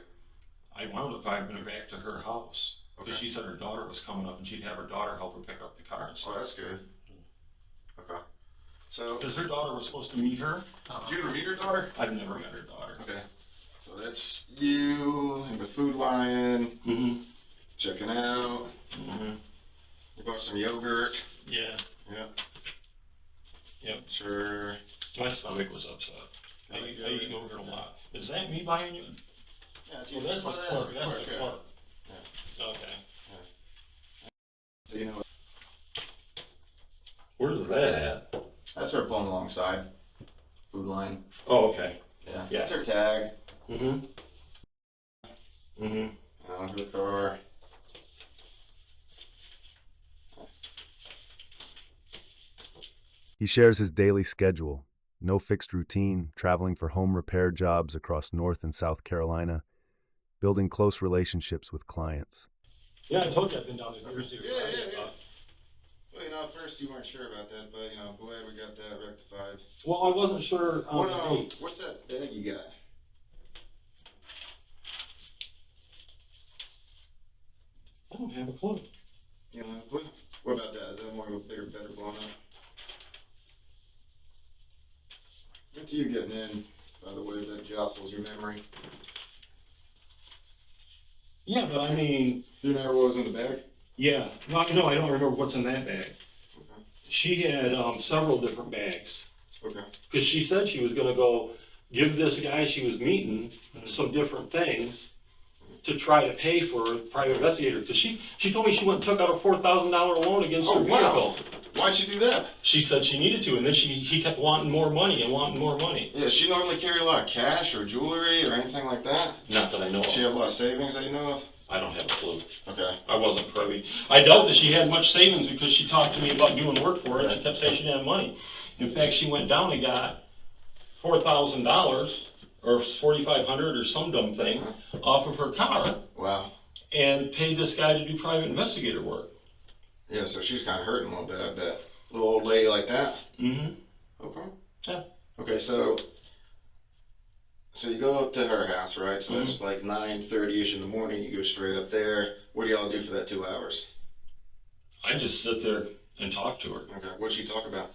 I wound up driving her back to her house. Because Okay. she said her daughter was coming up and she'd have her daughter help her pick up the car and stuff. Oh, that's good. Okay. So, Because her daughter was supposed to meet her. did you ever meet her daughter? I've never met her daughter. Okay. So that's you in the Food Lion, Mm-hmm. checking out. Mm-hmm. You bought some yogurt. Yeah. Yeah. Yep. Sure. My stomach was upset. I eat yogurt a lot. Is that me buying you? Yeah, it's Oh, that's the pork. That's the yeah. pork. Yeah. Okay. So you know, Where's that at? that's her phone alongside. Food Line. Oh, okay. Yeah. Yeah. That's her tag. Mm-hmm. Mm-hmm. Her car. He shares his daily schedule, no fixed routine, traveling for home repair jobs across North and South Carolina, building close relationships with clients. Yeah, I told you I've been down to Jersey. Yeah. Well, you know, at first you weren't sure about that, but, you know, glad we got that rectified. Well, I wasn't sure on the dates. What's that bag you got? I don't have a clue. You know, what about that? Is that more of a bigger, better blown up? What's you getting in, by the way, that jostles your memory? Yeah, but I mean, Do you remember what was in the bag? yeah. No, I don't remember what's in that bag. Okay. She had several different bags. Okay. Because she said she was going to go give this guy she was meeting some different things. to try to pay for a private investigator, because she told me she went and took out a $4,000 loan against her vehicle. Wow. Why'd she do that? She said she needed to, and then he kept wanting more money and wanting more money. Yeah, she normally carry a lot of cash or jewelry or anything like that? Not that I know of. She have a lot of savings that you know of? I don't have a clue. Okay. I wasn't privy. I doubt that she had much savings because she talked to me about doing work for her, and she kept saying she didn't have money. In fact, she went down and got $4,000 or $4,500 or some dumb thing off of her car. Wow. And paid this guy to do private investigator work. Yeah, so she's kind of hurting a little bit, I bet. Little old lady like that? Mm-hmm. Okay. Yeah. Okay, so you go up to her house, right? So that's like 9:30ish in the morning. You go straight up there. What do y'all do for that 2 hours? I just sit there and talk to her. Okay. What'd she talk about?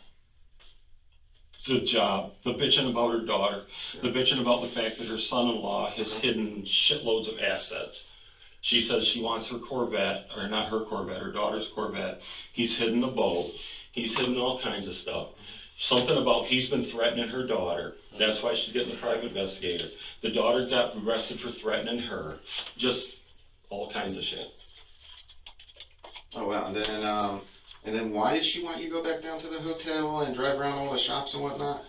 The job, the bitching about her daughter, the bitching about the fact that her son-in-law has hidden shitloads of assets. She says she wants her Corvette, or not her Corvette, her daughter's Corvette. He's hidden the boat. He's hidden all kinds of stuff. Something about he's been threatening her daughter. That's why she's getting the private investigator. The daughter got arrested for threatening her. Just all kinds of shit. Oh, wow. And then why did she want you to go back down to the hotel and drive around all the shops and whatnot?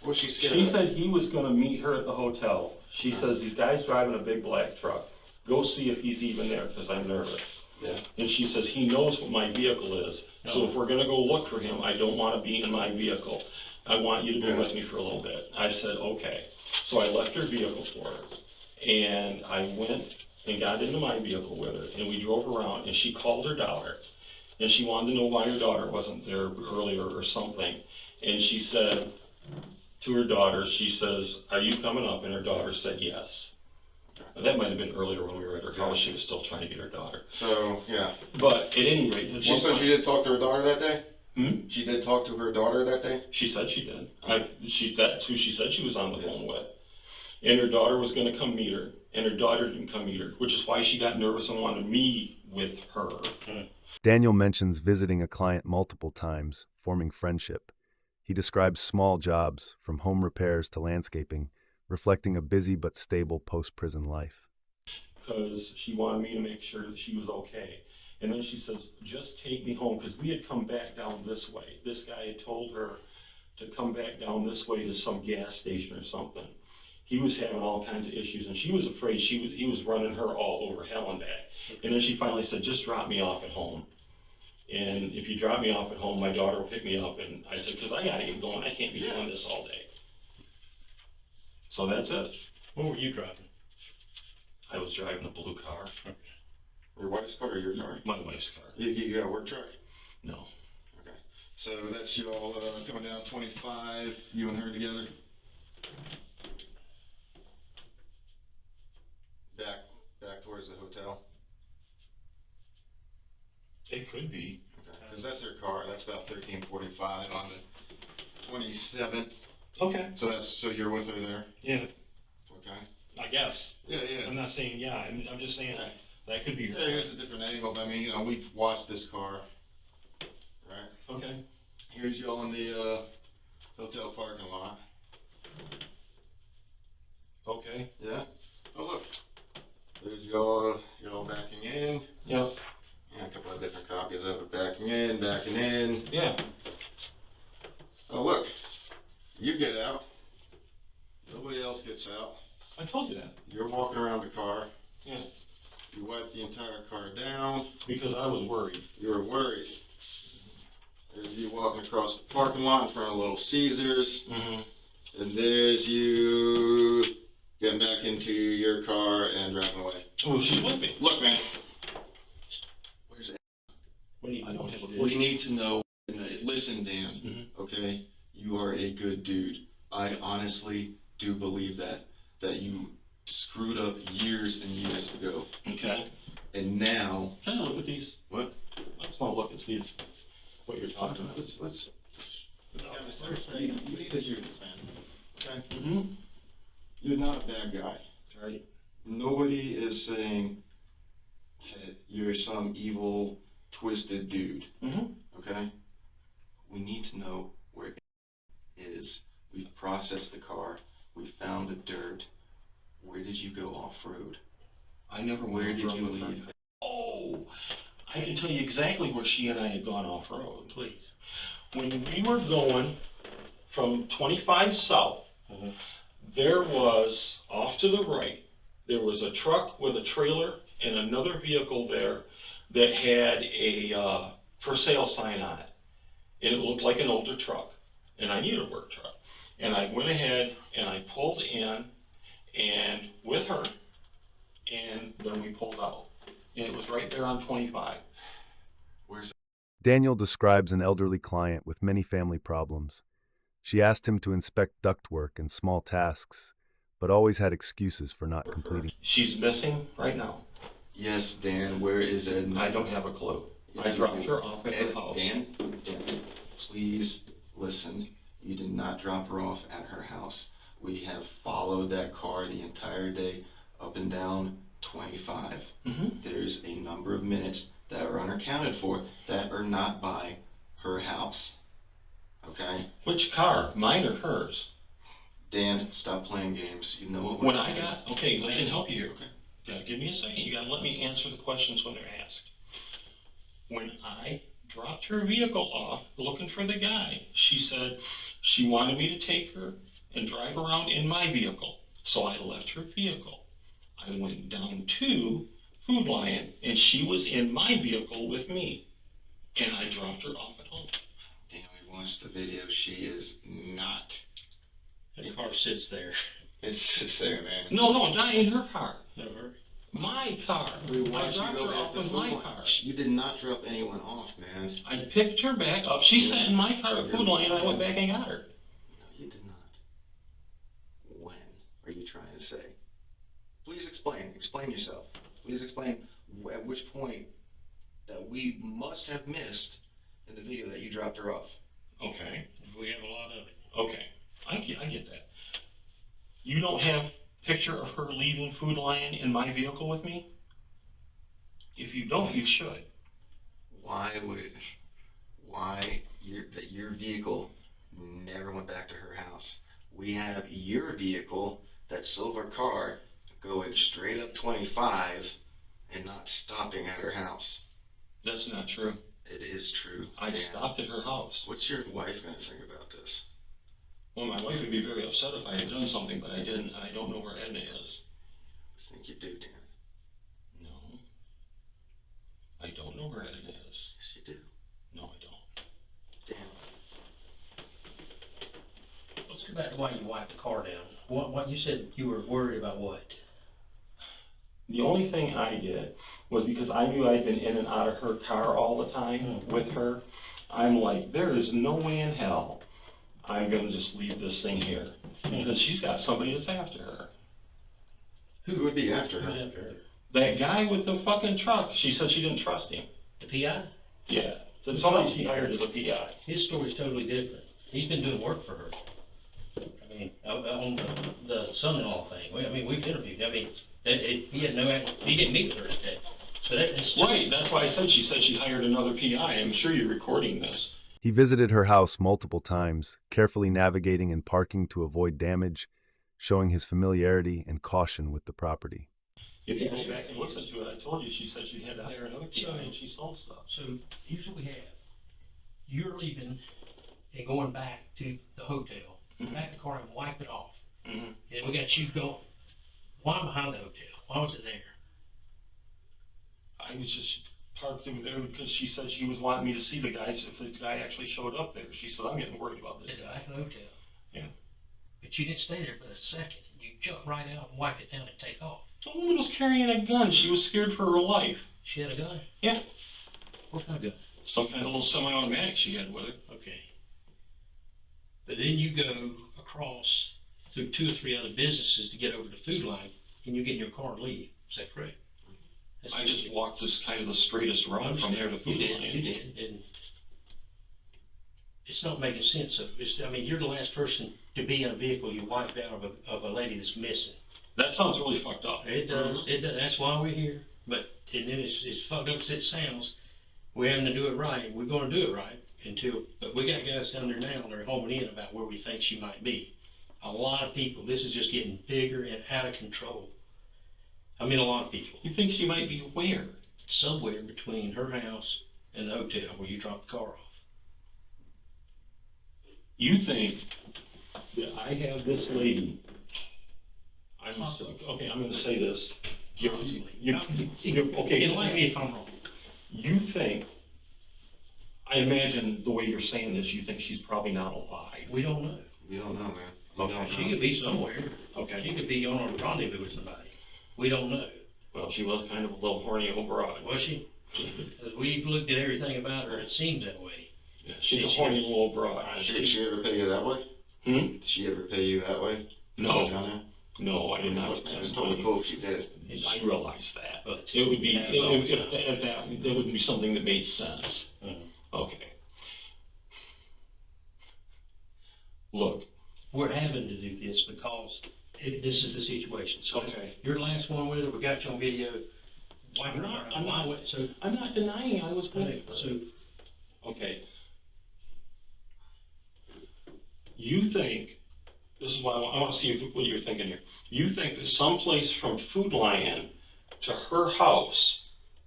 What was she scared of? She said he was going to meet her at the hotel. She says, these guys driving a big black truck. Go see if he's even there, because I'm nervous. Yeah. And she says, he knows what my vehicle is. So if we're going to go look for him, I don't want to be in my vehicle. I want you to be with me for a little bit. I said, okay. So I left her vehicle for her. And I went and got into my vehicle with her. And we drove around, and she called her daughter. And she wanted to know why her daughter wasn't there earlier or something. And she said to her daughter, she says, are you coming up? And her daughter said yes. That might have been earlier when we were at her house. She was still trying to get her daughter. So, yeah. But at any rate, Well, so she did talk to her daughter that day? Hmm? She did talk to her daughter that day? She said she did. That's who she said she was on the phone with. And her daughter was going to come meet her. And her daughter didn't come meet her, which is why she got nervous and wanted me with her. Daniel mentions visiting a client multiple times, forming friendship. He describes small jobs, from home repairs to landscaping, reflecting a busy but stable post-prison life. Because she wanted me to make sure that she was okay. And then she says, just take me home, because we had come back down this way. This guy had told her to come back down this way to some gas station or something. He was having all kinds of issues, and she was afraid he was running her all over hell and back. And then she finally said, just drop me off at home. And if you drop me off at home, my daughter will pick me up. And I said, because I got to get going. I can't be doing this all day. So that's it. What were you driving? I was driving a blue car. Your wife's car or your car? My wife's car. You got a work truck? No. Okay. So that's y'all coming down 25, you and her together? Back towards the hotel? It could be. Okay. Because that's their car. That's about 13:45 on the 27th. Okay. So you're with her there? Yeah. Okay. I guess. Yeah. I'm not saying yeah. I'm just saying that could be. Yeah, here's a different angle. I mean, we've watched this car, right? Okay. Here's y'all in the hotel parking lot. Okay. Yeah. Oh look. There's y'all backing in. Yeah. Yeah, a couple of different copies of it. Backing in. Yeah. Oh look. You get out. Nobody else gets out. I told you that. You're walking around the car. Yeah. You wipe the entire car down. Because I was worried. You were worried. There's you walking across the parking lot in front of Little Caesars. Mm-hmm. And there's you getting back into your car and driving away. Oh, she's with me. Look, man. Where's it? I don't have a What you need to know, listen, Dan, Mm-hmm. okay? You are a good dude. I honestly do believe that you screwed up years and years ago. Okay. And now... Can I look at these? What? I just want to look at these. What you're talking about. Let's Seriously, you need to hear this, man. okay? Mm-hmm. You're not a bad guy. Right. Nobody is saying that you're some evil, twisted dude. Mm-hmm. Okay? We need to know where it is. We've processed the car. We found the dirt. Where did you go off-road? I never went Where off did road you with her. leave? Oh, I can tell you exactly where she and I had gone off road. Please. When we were going from 25 south, Mhm. there was, off to the right, there was a truck with a trailer and another vehicle there that had a for sale sign on it. And it looked like an older truck. And I needed a work truck. And I went ahead and I pulled in and with her, and then we pulled out. And it was right there on 25. Where's Daniel describes an elderly client with many family problems. She asked him to inspect ductwork and small tasks, but always had excuses for not completing. She's missing right now. Yes, Dan, where is Edna? I don't have a clue. Yes, I you dropped do. her off at her house. Dan, please listen. You did not drop her off at her house. We have followed that car the entire day up and down 25. There's a number of minutes that are unaccounted for that are not by her house. Okay? Which car? Mine or hers? Dan, stop playing games. You know what we're When I doing. got, okay, I can help you here. Okay. You gotta give me a second. You gotta let me answer the questions when they're asked. When I dropped her vehicle off looking for the guy, she said she wanted me to take her and drive around in my vehicle. So I left her vehicle. I went down to Food Lion and she was in my vehicle with me. And I dropped her off at home. Dan, we watched the video. She is not. The car sits there. It sits there, man. No, not in her car. Never. My car. We I watched you dropped go her back off to with Food my Lion. car. You did not drop anyone off, man. I picked her back up. She sat in my car at Food Lion and I went back and got her. No, you did not. When are you trying to say? Please explain. Explain yourself. Please explain at which point that we must have missed in the video that you dropped her off. Okay. We have a lot of it. Okay. I get that. You don't have picture of her leaving Food Lion in my vehicle with me? If you don't, you should. Why that your vehicle never went back to her house? We have your vehicle, that silver car, going straight up 25 and not stopping at her house. That's not true. It is true. I Dan. stopped at her house. What's your wife going to think about this? Well, my wife would be very upset if I had done something, but I didn't, and I don't know where Edna is. I think you do, Dan. No. I don't know where Edna is. Yes, you do. No, I don't. Dan. Let's go back to why you wiped the car down. What you said you were worried about what? The only thing I did was because I knew I'd been in and out of her car all the time with her. I'm like, there is no way in hell I'm going to just leave this thing here. Because she's got somebody that's after her. Who would be after her? Who's after her? That guy with the fucking truck. She said she didn't trust him. The PI? Yeah. So somebody she hired as a PI. His story's totally different. He's been doing work for her. I mean, on the son-in-law thing. We've interviewed. He had he didn't meet with her that day. So that's Right. That's why I said she hired another PI. I'm sure you're recording this. He visited her house multiple times, carefully navigating and parking to avoid damage, showing his familiarity and caution with the property. If you go back and listen to it, I told you she said she had to hire another PI and she sold stuff. So here's what we have. You're leaving and going back to the hotel. Back the car and wipe it off. And we got you going. Why behind the hotel? Why was it there? I was just parked through there because she said she was wanting me to see the guys if the guy actually showed up there. She said, I'm getting worried about this At the guy. back of the hotel. Yeah. But you didn't stay there but a second. You jumped right out and wiped it down and take off. The woman was carrying a gun. She was scared for her life. She had a gun? Yeah. What kind of gun? Some kind of little semi-automatic she had with her. Okay. But then you go across through 2 or 3 other businesses to get over to Food Line, and you get in your car and leave. Is that correct? I just walked this kind of the straightest route from there to Food Line. You did, and it's not making sense. You're the last person to be in a vehicle you wiped out of a lady that's missing. That sounds really fucked up. It does. It does. That's why we're here. But and then it's fucked up as it sounds. We're having to do it right. We're going to do it right but we got guys down there now, and they're homing in about where we think she might be. A lot of people. This is just getting bigger and out of control. I mean, a lot of people. You think she might be where? Somewhere between her house and the hotel where you dropped the car off. You think that I have this lady, I'm going to say this. Okay, Enlighten me if I'm wrong. You think, I imagine the way you're saying this, you think she's probably not alive. We don't know. You don't know, man. Okay. She could be somewhere. Okay. She could be on a rendezvous with somebody. We don't know. Well, she was kind of a little horny old broad. Was she? Because we've looked at everything about her, it seems that way. Yeah, she's a horny little old broad. Did she ever pay you that way? Did she ever pay you that way? No. Down there? No, I did not. It was totally cool if she did. I realize that, But it would be if that would be something that made sense. Okay. Look, we're having to do this because this is the situation. So okay. Your last one with her, we got you on video. I'm not denying I was with her. So okay. You think, this is why I want to see what you're thinking here. You think that someplace from Food Lion to her house,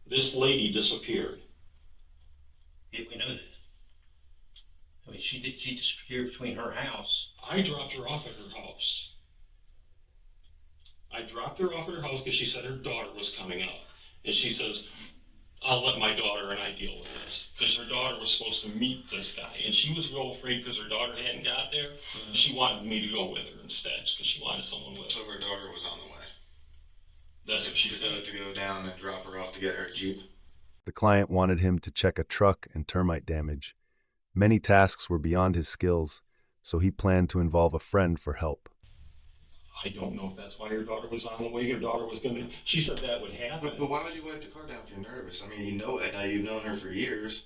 this lady disappeared? Yeah, we know that. I mean, she disappeared between her house. I dropped her off at her house. I dropped her off at her house because she said her daughter was coming up. And she says, I'll let my daughter and I deal with this. Because her daughter was supposed to meet this guy. And she was real afraid because her daughter hadn't got there. She wanted me to go with her instead because she wanted someone with her. So her daughter was on the way. That's what she said. To go down and drop her off to get her Jeep. The client wanted him to check a truck and termite damage. Many tasks were beyond his skills, so he planned to involve a friend for help. I don't know if that's why your daughter was on the way. Your daughter was going to... She said that would happen. But why would you wipe the car down if you're nervous? I mean, you know Edna. You've known her for years.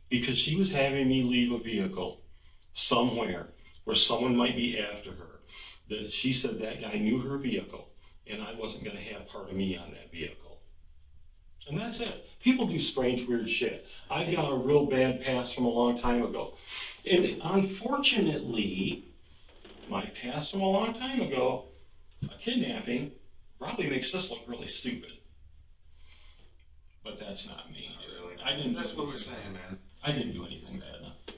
Because she was having me leave a vehicle somewhere where someone might be after her. That she said that guy knew her vehicle, and I wasn't going to have part of me on that vehicle. And that's it. People do strange, weird shit. I got a real bad past from a long time ago. And unfortunately, my past from a long time ago, a kidnapping, probably makes this look really stupid. But that's not me. Not really. I didn't. That's what we're saying, man. I didn't do anything bad.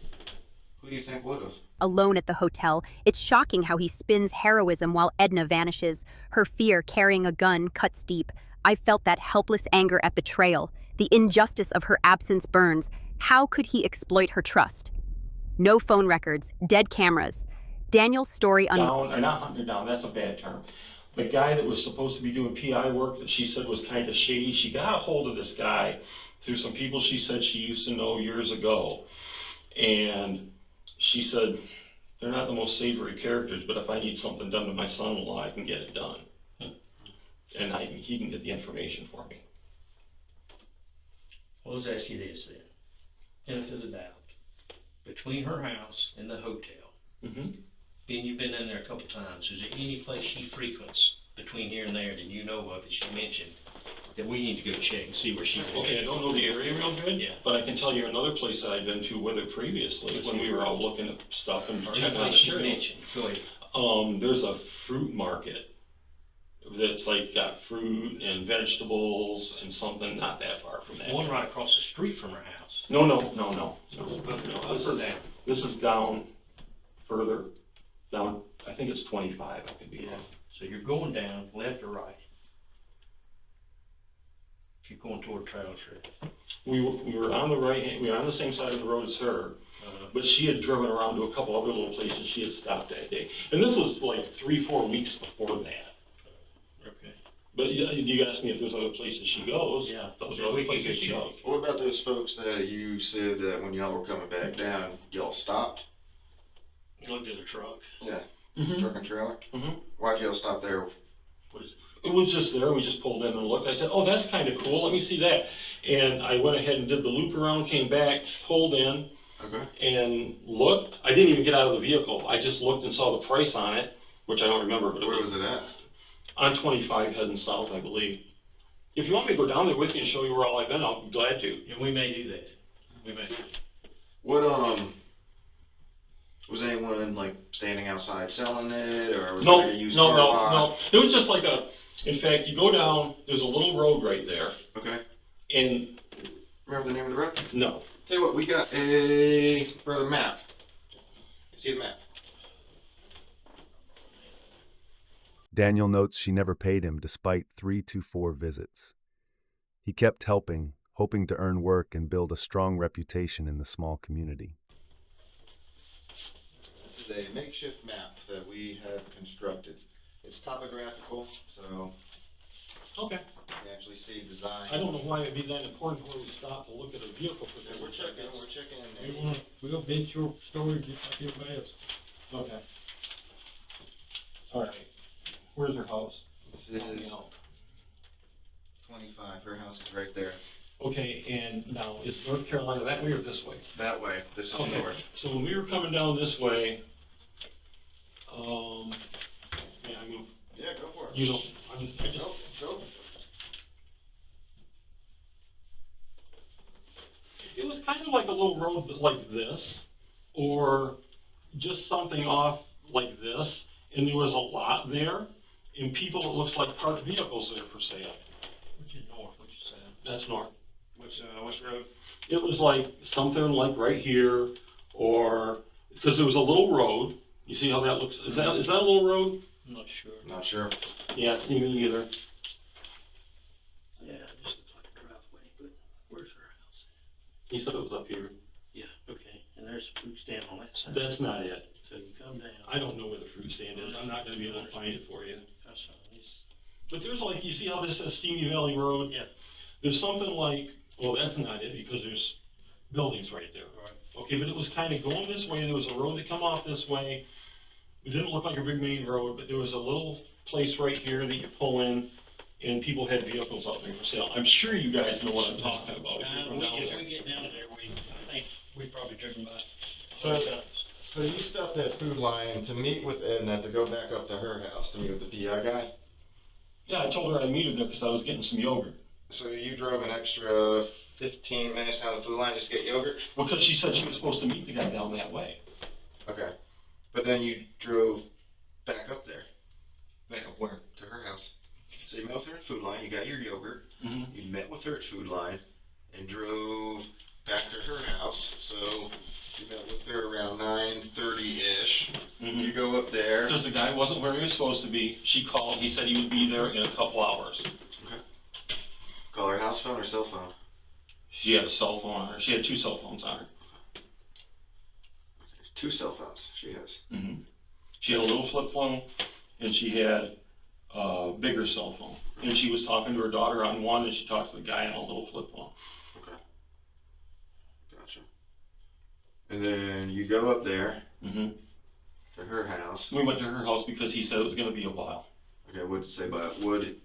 Who do you think would have? Alone at the hotel, it's shocking how he spins heroism while Edna vanishes. Her fear carrying a gun cuts deep. I felt that helpless anger at betrayal. The injustice of her absence burns. How could he exploit her trust? No phone records, dead cameras. Daniel's story down, or not hunted down, that's a bad term. The guy that was supposed to be doing PI work that she said was kind of shady, she got a hold of this guy through some people she said she used to know years ago. And she said, they're not the most savory characters, but if I need something done to my son-in-law, I can get it done. And he can get the information for me. Well, let's ask you this then. Benefit of the doubt. Between her house and the hotel, being you've been in there a couple times, is there any place she frequents between here and there that you know of that she mentioned that we need to go check and see where she is? Okay, I don't know the area real good, but I can tell you another place that I've been to with her previously when we were out looking at stuff and checking out place she mentioned. Go ahead. There's a fruit market that's like got fruit and vegetables and something not that far from that. One right across the street from her house. No. This is down further. Down, I think it's 25, I could be wrong. So you're going down, left or right? If you're going toward Trail Trip. We were on the right hand, we were on the same side of the road as her, but she had driven around to a couple other little places she had stopped that day. And this was like 3-4 weeks before that. Okay. But you asked me if there's other places she goes. Yeah. Those are other places she goes. What about those folks that you said that when y'all were coming back down, y'all stopped? Looked at a truck. Yeah. Mm-hmm. Truck and trailer? Mm-hmm. Why'd y'all stop there? What is it? It was just there. We just pulled in and looked. I said, oh, that's kind of cool. Let me see that. And I went ahead and did the loop around, came back, pulled in, and looked. I didn't even get out of the vehicle. I just looked and saw the price on it, which I don't remember. But where was it at? On 25 heading south, I believe. If you want me to go down there with you and show you where all I've been, I'll be glad to. Yeah, we may do that. We may. What, was anyone, like, standing outside selling it, or was it like a used car lot? No. It was just like In fact, you go down, there's a little road right there, Okay. and Remember the name of the road? no. Tell you what, we got brought a map. See the map? Daniel notes she never paid him despite 3 to 4 visits. He kept helping, hoping to earn work and build a strong reputation in the small community. This is a makeshift map that we have constructed. It's topographical, so Okay. you can actually see design. I don't know why it'd be that important where we stop to look at a vehicle for Yeah, we're checking. We'll bend your story just like everybody else. Okay. All right. Where's her house? This is 25. Her house is right there. Okay, and now is North Carolina that way or this way? That way. This is Okay. north. So when we were coming down this way, yeah, I mean, Yeah, go for it. you know, I just. Go. It was kind of like a little road like this, or just something off like this, and there was a lot there, and people, it looks like parked vehicles there for sale. Which is north, which is south. That's north. Which road? It was like something like right here, or, because there was a little road. You see how that looks? Is that a little road? I'm not sure. Not sure. Yeah, it's not me either. Yeah, it just looks like a driveway, but where's her house? He said it was up here. Yeah, okay, and there's a food stand on that side. That's not it. So you come down. I don't know where the fruit stand is. I'm not gonna be able to find it for you. That's fine. But there's like, you see how this says Steamy Valley Road? Yeah. There's something like, well, that's not it because there's buildings right there. Right. Okay, but it was kind of going this way. There was a road that come off this way. It didn't look like a big main road, but there was a little place right here that you pull in, and people had vehicles out there for sale. I'm sure you guys know what I'm talking about. If you're down If there. we get down there, I think we've probably driven by. So you stopped at Food Lion to meet with Edna to go back up to her house to meet with the PI guy? Yeah, I told her I'd meet her there because I was getting some yogurt. So you drove an extra 15 minutes down to Food Lion just to get yogurt? Because she said she was supposed to meet the guy down that way. Okay. But then you drove back up there. Back up where? To her house. So you met with her at Food Lion, you got your yogurt, you met with her at Food Lion, and drove back to her house. So you met with her around 9:30-ish. You go up there. Because the guy wasn't where he was supposed to be. She called. He said he would be there in a couple hours. Okay. Call her house phone or cell phone? She had a cell phone on her. She had 2 cell phones on her. Okay. 2 cell phones she has. She had a little flip phone, and she had a bigger cell phone. And she was talking to her daughter on one, and she talked to the guy on a little flip phone. Okay. Gotcha. And then you go up there to her house. We went to her house because he said it was going to be a while. Okay, what did it say about wood?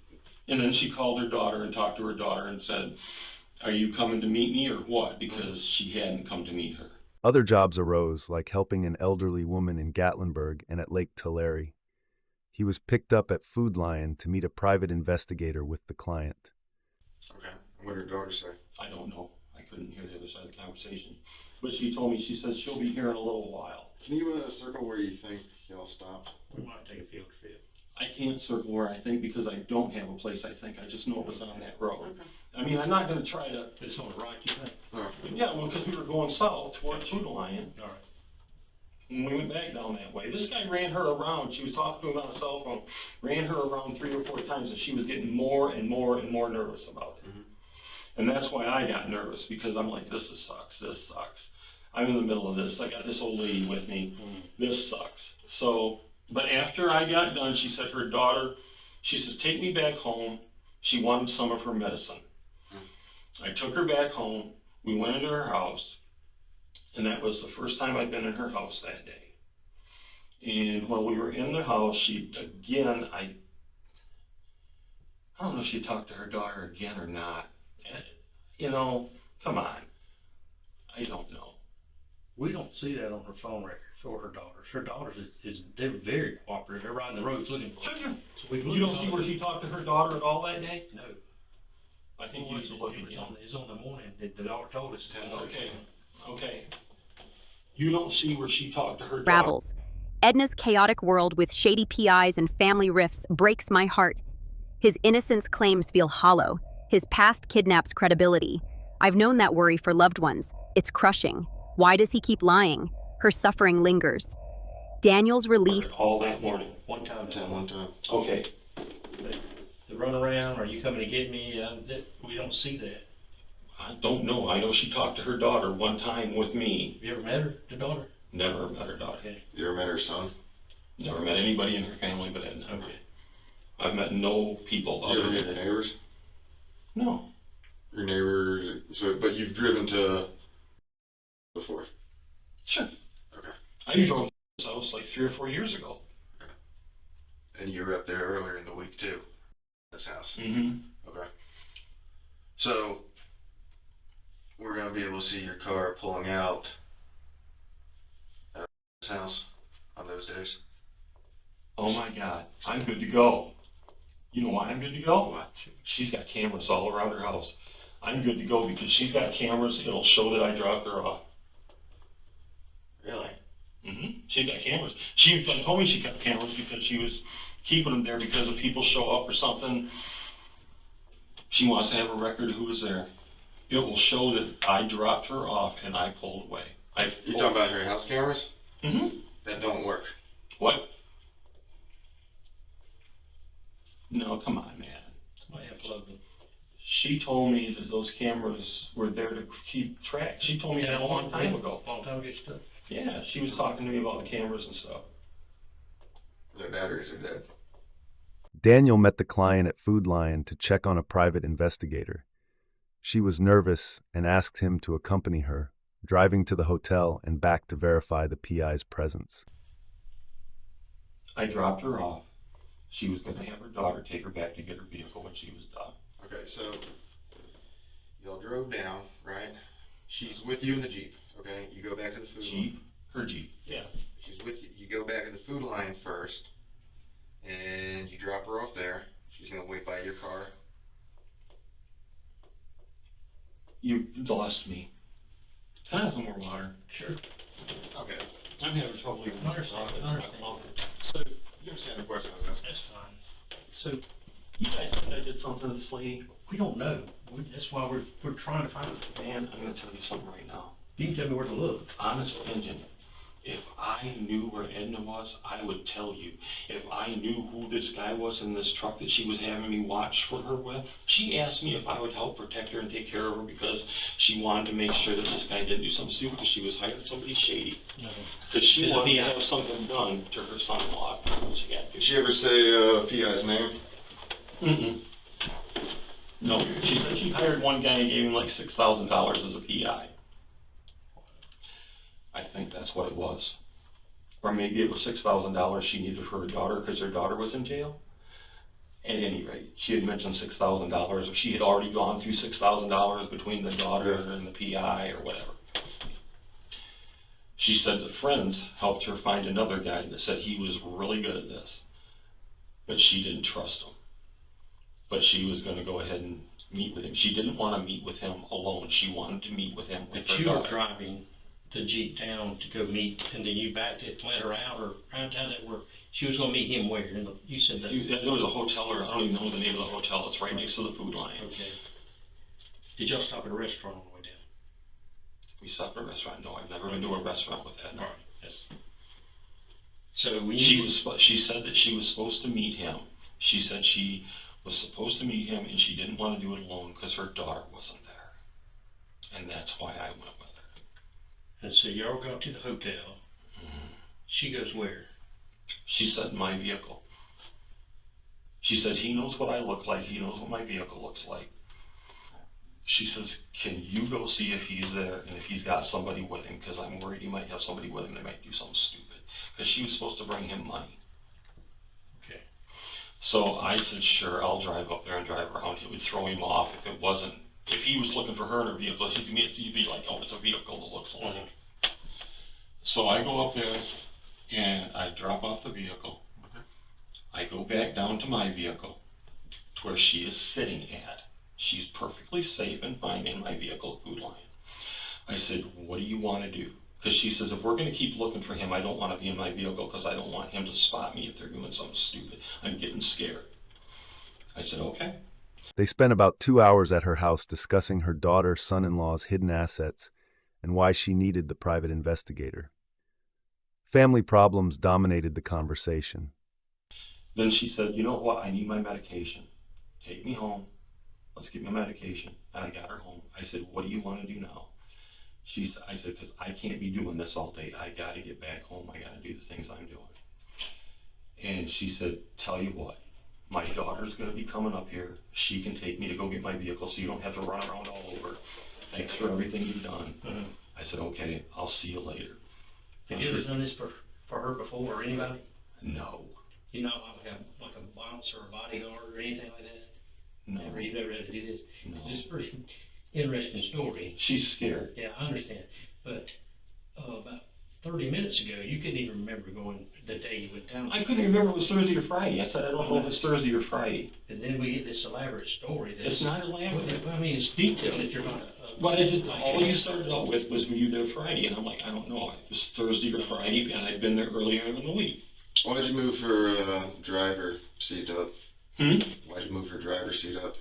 And then she called her daughter and talked to her daughter and said, "Are you coming to meet me or what?" Because she hadn't come to meet her. Other jobs arose, like helping an elderly woman in Gatlinburg and at Lake Tulare. He was picked up at Food Lion to meet a private investigator with the client. Okay. What did her daughter say? I don't know. I couldn't hear the other side of the conversation. But she told me, she says she'll be here in a little while. Can you circle where you think y'all stopped? We might take a field trip. I can't circle where I think because I don't have a place I think. I just know it was on that road. Okay. I mean, I'm not going to try to... It's on the right, you think? All right. Yeah, well, because we were going south toward Food Lion. All right. And we went back down that way. This guy ran her around. She was talking to him on a cell phone. Ran her around 3 or 4 times, and she was getting more and more and more nervous about it. And that's why I got nervous, because I'm like, this sucks. This sucks. I'm in the middle of this. I got this old lady with me. This sucks. So, but after I got done, she said her daughter, she says, take me back home. She wanted some of her medicine. I took her back home. We went into her house. And that was the first time I'd been in her house that day. And when we were in the house, she, again, I don't know if she talked to her daughter again or not. You know, come on. I don't know. We don't see that on her phone records or her daughters. Her daughters they're very cooperative. They're riding the roads looking for her. So You don't see where she talked to her daughter at all that day? No. I think you should look again. It's on the morning that the daughter told us. Okay. You don't see where she talked to her daughter. Unravels. Edna's chaotic world with shady PIs and family rifts breaks my heart. His innocence claims feel hollow. His past kidnaps credibility. I've known that worry for loved ones. It's crushing. Why does he keep lying? Her suffering lingers. Daniel's relief. All that morning. One time. One time. Okay. The run around, are you coming to get me? We don't see that. I don't know. I know she talked to her daughter one time with me. You ever met her, the daughter? Never met her daughter. Okay. You ever met her son? Never met anybody in her family but Edna. Okay. I've met no people You ever other met than your neighbors? No. Your neighbors, but you've driven to before? Sure. Okay. I drove to this house like 3 or 4 years ago. And you were up there earlier in the week too, this house? Mm-hmm. Okay. So, we're going to be able to see your car pulling out at this house on those days? Oh my God. I'm good to go. You know why I'm good to go? What? She's got cameras all around her house. I'm good to go because she's got cameras. It'll show that I dropped her off. Really? Mm-hmm. She's got cameras. She told me she kept cameras because she was keeping them there because if people show up or something, she wants to have a record of who was there. It will show that I dropped her off and I pulled away. You talking about her house cameras? Mm-hmm. That don't work. What? No, come on, man. Somebody unplugged them. She told me that those cameras were there to keep track. She told me that a long time ago. Long time ago stuff. Yeah, she was talking to me about the cameras and stuff. Their batteries are dead. Daniel met the client at Food Lion to check on a private investigator. She was nervous and asked him to accompany her, driving to the hotel and back to verify the PI's presence. I dropped her off. She was going to have her daughter take her back to get her vehicle when she was done. Okay, so y'all drove down, right? She's with you in the Jeep, okay? You go back to the food Jeep? Her Jeep. Yeah. She's with you. You go back to the Food Lion first, and you drop her off there. She's going to wait by your car. You lost me. Can I have some more water? Sure. Okay. I'm having trouble even Understand. So, you understand the question I was asking? That's fine. So, You guys think I did something to this lady? we don't know. That's why we're trying to find it. Man, I'm going to tell you something right now. You can tell me where to look. Honest opinion. If I knew where Edna was, I would tell you. If I knew who this guy was in this truck that she was having me watch for her with, she asked me if I would help protect her and take care of her because she wanted to make sure that this guy didn't do something stupid because she was hiring somebody shady. Because she wanted to have something done to her son-in-law. She had to. Did she ever say PI's name? Mm-mm. No, she said she hired one guy and gave him like $6,000 as a PI. I think that's what it was. Or maybe it was $6,000 she needed for her daughter because her daughter was in jail. At any rate, she had mentioned $6,000, or she had already gone through $6,000 between the daughter and the PI or whatever. She said that friends helped her find another guy that said he was really good at this, but she didn't trust him. But she was going to go ahead and meet with him. She didn't want to meet with him alone. She wanted to meet with him with But her you were daughter. driving the Jeep down to go meet, and then you backed it, let her out, or how'd that work? She was gonna meet him where? You said that. There was a hotel, or I don't even know the name of the hotel. It's right next to the Food Lion. Okay. Did y'all stop at a restaurant on the way down? We stopped at a restaurant. No, I've never been to a restaurant with that. All right. Yes. So we. She said that she was supposed to meet him. She said she was supposed to meet him, and she didn't want to do it alone because her daughter wasn't there, and that's why I went with her. And so y'all got to the hotel. Mm-hmm. She goes where? She said my vehicle. She said he knows what I look like. He knows what my vehicle looks like. She says, can you go see if he's there and if he's got somebody with him? Because I'm worried he might have somebody with him that might do something stupid. Because she was supposed to bring him money. Okay. So I said, sure, I'll drive up there and drive around. It would throw him off if he was looking for her in her vehicle. He'd be like, oh, it's a vehicle that looks alike. Mm-hmm. So I go up there and I drop off the vehicle. I go back down to my vehicle to where she is sitting at. She's perfectly safe and fine in my vehicle at Food Lion. I said, what do you want to do? Because she says, if we're going to keep looking for him, I don't want to be in my vehicle because I don't want him to spot me if they're doing something stupid. I'm getting scared. I said, okay. They spent about 2 hours at her house discussing her daughter son-in-law's hidden assets and why she needed the private investigator. Family problems dominated the conversation. Then she said, you know what, I need my medication. Take me home. Let's get my medication. And I got her home. I said, what do you want to do now? I said, because I can't be doing this all day. I got to get back home. I got to do the things I'm doing. And she said, tell you what, my daughter's going to be coming up here. She can take me to go get my vehicle so you don't have to run around all over. Thanks for everything you've done. Mm-hmm. I said, okay, I'll see you later. Have you ever done this for her before or anybody? No. You know, like a bouncer or a bodyguard or anything like that? No. You've never had to do this? No. This is a pretty interesting story. She's scared. Yeah, I understand. But about 30 minutes ago, you couldn't even remember going the day you went down. I couldn't remember if it was Thursday or Friday. I said, I don't know if it's Thursday or Friday. And then we get this elaborate story. It's not elaborate. Well, I mean, it's detailed if you're not. But all you started out with was, were you there Friday? And I'm like, I don't know. It was Thursday or Friday, and I'd been there earlier in the week. Why'd you move her driver seat up? Why'd you move her driver's seat up?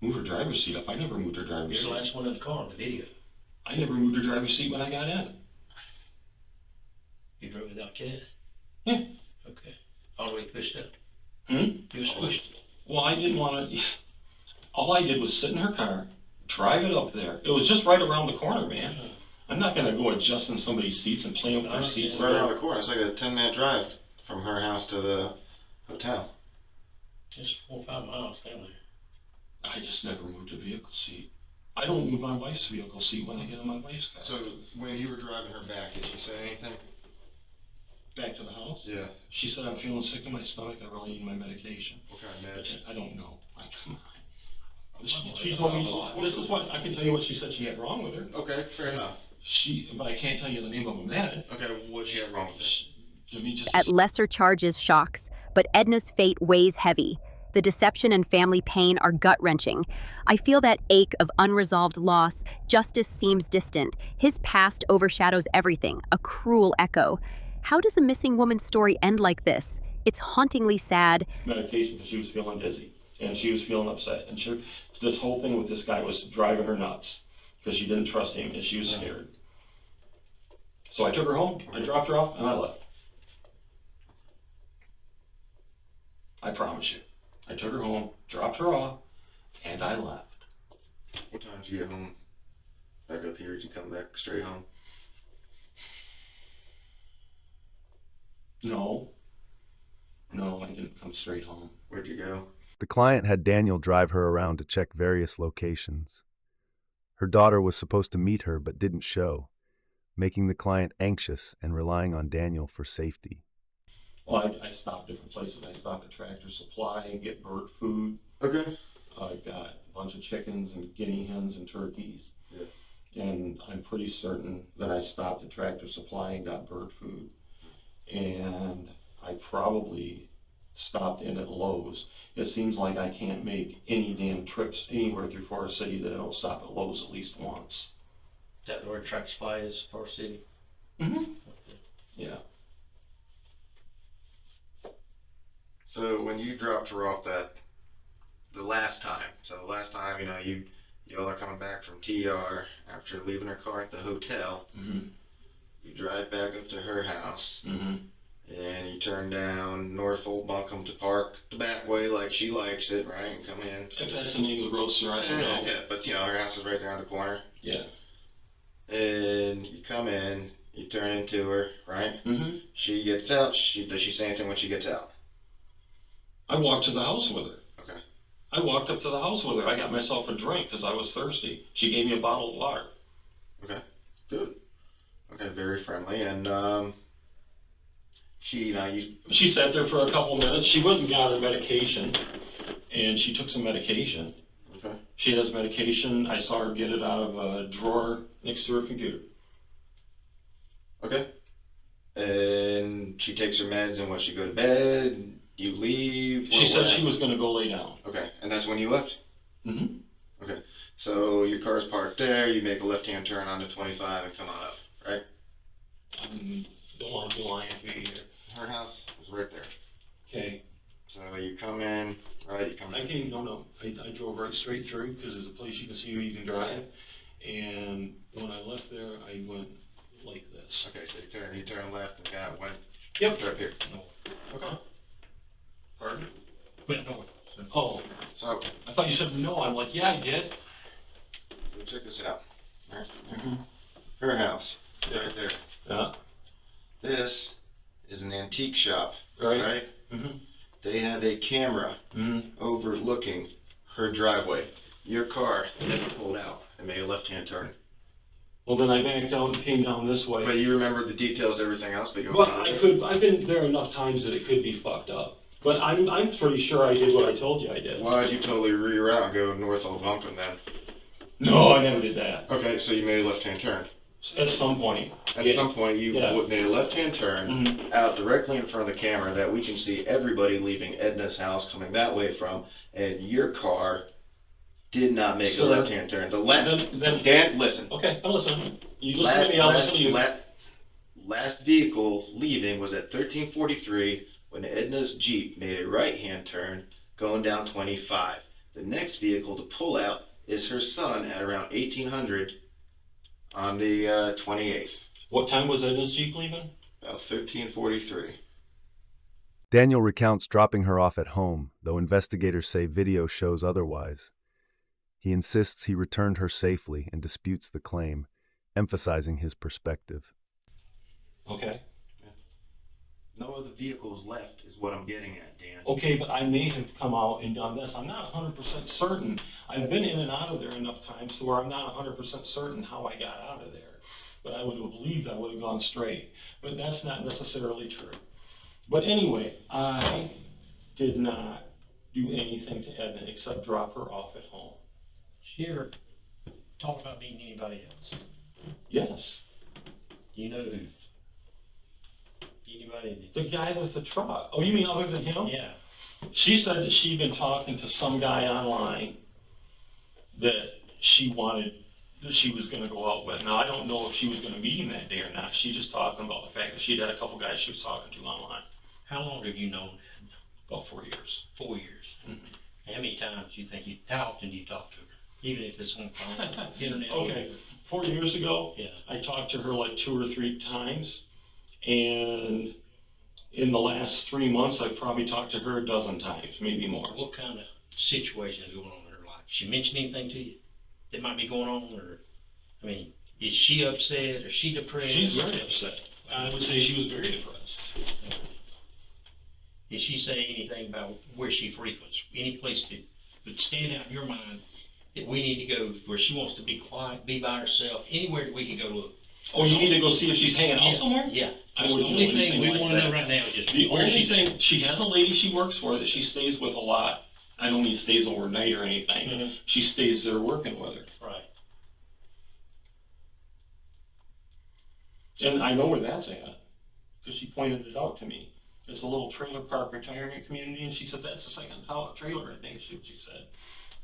Move her driver's seat up? I never moved her driver's seat. You're the last one in the car in the video. I never moved her driver's seat when I got in. You drove without Chad? Yeah. Okay. All the way pushed up? You was pushed. Well, I didn't want to. All I did was sit in her car, drive it up there. It was just right around the corner, man. I'm not going to go adjusting somebody's seats and playing with their seats. Right around the corner. It's like a 10-minute drive from her house to the hotel. Just 4 or 5 miles down there. I just never moved a vehicle seat. I don't move my wife's vehicle seat when I get in my wife's car. So when you were driving her back, did she say anything? Back to the house? Yeah. She said, I'm feeling sick in my stomach. I really need my medication. What kind of meds? I don't know. Come on. She told me, this is what, I can tell you what she said she had wrong with her. Okay, fair enough. But I can't tell you the name of a med. Okay, what she had wrong with it? At lesser charges, shocks, but Edna's fate weighs heavy. The deception and family pain are gut-wrenching. I feel that ache of unresolved loss. Justice seems distant. His past overshadows everything, a cruel echo. How does a missing woman's story end like this? It's hauntingly sad. Medication because she was feeling dizzy and she was feeling upset. And this whole thing with this guy was driving her nuts because she didn't trust him and she was scared. So I took her home, I dropped her off, and I left. I promise you. I took her home, dropped her off, and I left. What time did you get home? Back up here, did you come back straight home? No, I didn't come straight home. Where'd you go? The client had Daniel drive her around to check various locations. Her daughter was supposed to meet her but didn't show, making the client anxious and relying on Daniel for safety. Well, I stopped different places. I stopped at Tractor Supply, get bird food. Okay. I got a bunch of chickens and guinea hens and turkeys. Yeah. And I'm pretty certain that I stopped at Tractor Supply and got bird food. And I probably stopped in at Lowe's. It seems like I can't make any damn trips anywhere through Forest City that I don't stop at Lowe's at least once. Is that where Tractor Supply is, Forest City? Mm-hmm. Okay. Yeah. So when you dropped her off the last time, y'all are coming back from TR after leaving her car at the hotel. Mm-hmm. You drive back up to her house. Mm-hmm. And you turn down North Old Buncombe to park the back way like she likes it, right? And come in. If that's the name of the road, sir, I don't know. Yeah, but her house is right around the corner. Yeah. And you come in, you turn into her, right? Mm-hmm. She gets out. Does she say anything when she gets out? I walked to the house with her. Okay. I walked up to the house with her. I got myself a drink because I was thirsty. She gave me a bottle of water. Okay. Good. Okay, very friendly. And she sat there for a couple minutes. She went and got her medication, and she took some medication. Okay. She has medication. I saw her get it out of a drawer next to her computer. Okay. And she takes her meds, and she go to bed? You leave? She said she was going to go lay down. Okay. And that's when you left? Mm-hmm. Okay. So your car's parked there. You make a left-hand turn onto 25 and come on up, right? Don't want to be lying to you here. Her house was right there. Okay. So you come in, right? You come in. I drove right straight through because there's a place you can see where you can drive. And when I left there, I went like this. Okay, so you turn left and got went. Yep. Right here. Okay. Pardon? Went north. So. Oh. So. I thought you said no. I'm like, yeah, I did. So check this out. Right. Mm-hmm. Her house. Yeah. Right there. Yeah. This is an antique shop. Right. Right? Mm-hmm. They have a camera overlooking her driveway. Your car never pulled out and made a left-hand turn. Well, then I backed out and came down this way. But you remember the details, everything else, but you. Well, I've been there enough times that it could be fucked up. But I'm pretty sure I did what I told you I did. Why did you totally reroute and go north Algonquin then? No, I never did that. Okay, so you made a left-hand turn. At some point. At some point, you made a left-hand turn out directly in front of the camera that we can see everybody leaving Edna's house coming that way from, and your car did not make a left-hand turn. Dan, listen. Okay, I'm listening. You listen to me, I'll listen to you. Last vehicle leaving was at 1343 when Edna's Jeep made a right-hand turn going down 25. The next vehicle to pull out is her son at around 1800 on the 28th. What time was Edna's Jeep leaving? About 1343. Daniel recounts dropping her off at home, though investigators say video shows otherwise. He insists he returned her safely and disputes the claim, emphasizing his perspective. Okay. Yeah. No other vehicles left is what I'm getting at, Dan. Okay, but I may have come out and done this. I'm not 100% certain. I've been in and out of there enough times so where I'm not 100% certain how I got out of there. But I would have believed I would have gone straight. But that's not necessarily true. But anyway, I did not do anything to Edna except drop her off at home. She ever talk about meeting anybody else? Yes. Do you know who? Anybody? The guy with the truck. Oh, you mean other than him? Yeah. She said that she'd been talking to some guy online that she wanted, that she was going to go out with. Now, I don't know if she was going to meet him that day or not. She just talking about the fact that she'd had a couple guys she was talking to online. How long have you known? About 4 years. 4 years. Mm-hmm. How many times do you think how often do you talk to her? Even if it's on phone, internet. Okay. 4 years ago, I talked to her like 2 or 3 times. And in the last 3 months, I've probably talked to her a dozen times, maybe more. What kind of situation is going on in her life? She mention anything to you that might be going on? Or, I mean, is she upset? Is she depressed? She's very upset. I would say she was very depressed. Did she say anything about where she frequents? Any place that would stand out in your mind that we need to go where she wants to be quiet, be by herself, anywhere that we can go look? Oh, you need to go see if she's hanging out somewhere? Yeah. The only thing we want to know right now is just the only thing, she has a lady she works for that she stays with a lot. I don't mean stays overnight or anything. Mm-hmm. She stays there working with her. Right. And I know where that's at because she pointed it out to me. It's a little trailer park retirement community, and she said that's the second trailer, I think she said,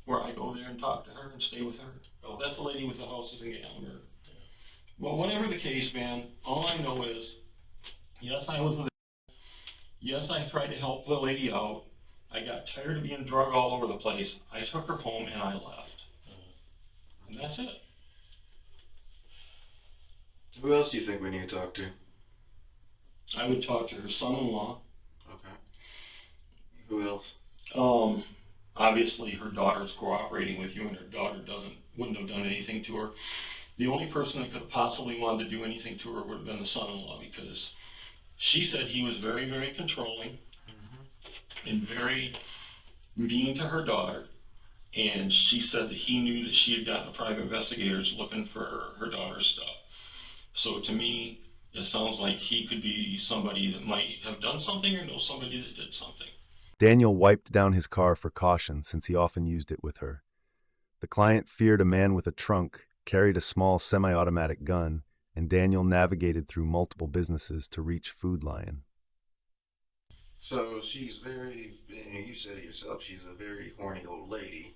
where I go there and talk to her and stay with her. Oh, that's the lady with the houses in Gallagher. Well, whatever the case, man, all I know is, yes, I was with her. Yes, I tried to help the lady out. I got tired of being drug all over the place. I took her home and I left. And that's it. Who else do you think we need to talk to? I would talk to her son-in-law. Okay. Who else? Obviously her daughter's cooperating with you, and her daughter wouldn't have done anything to her. The only person that could have possibly wanted to do anything to her would have been the son-in-law, because she said he was very, very controlling and very mean to her daughter. And she said that he knew that she had gotten the private investigators looking for her daughter's stuff. So to me, it sounds like he could be somebody that might have done something or know somebody that did something. Daniel wiped down his car for caution since he often used it with her. The client feared a man with a trunk, carried a small semi-automatic gun, and Daniel navigated through multiple businesses to reach Food Lion. So she's very, you said it yourself, she's a very horny old lady.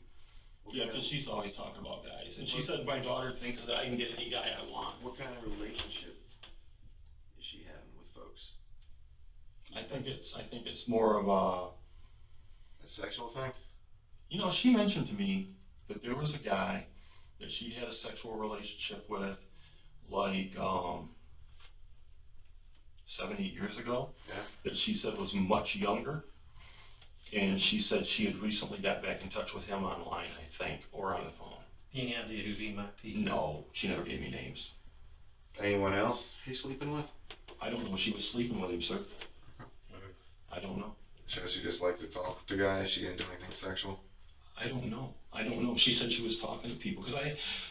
Yeah, because she's always talking about guys. And she said, my daughter thinks that I can get any guy I want. What kind of relationship is she having with folks? I think it's more of a A sexual thing? You know, she mentioned to me that there was a guy that she had a sexual relationship with, like, 7-8 years ago. Yeah. That she said was much younger. And she said she had recently got back in touch with him online, I think, or on the phone. Any idea who he might be? No, she never gave me names. Anyone else she's sleeping with? I don't know if she was sleeping with him, sir. I don't know. So she just liked to talk to guys? She didn't do anything sexual? I don't know. She said she was talking to people, because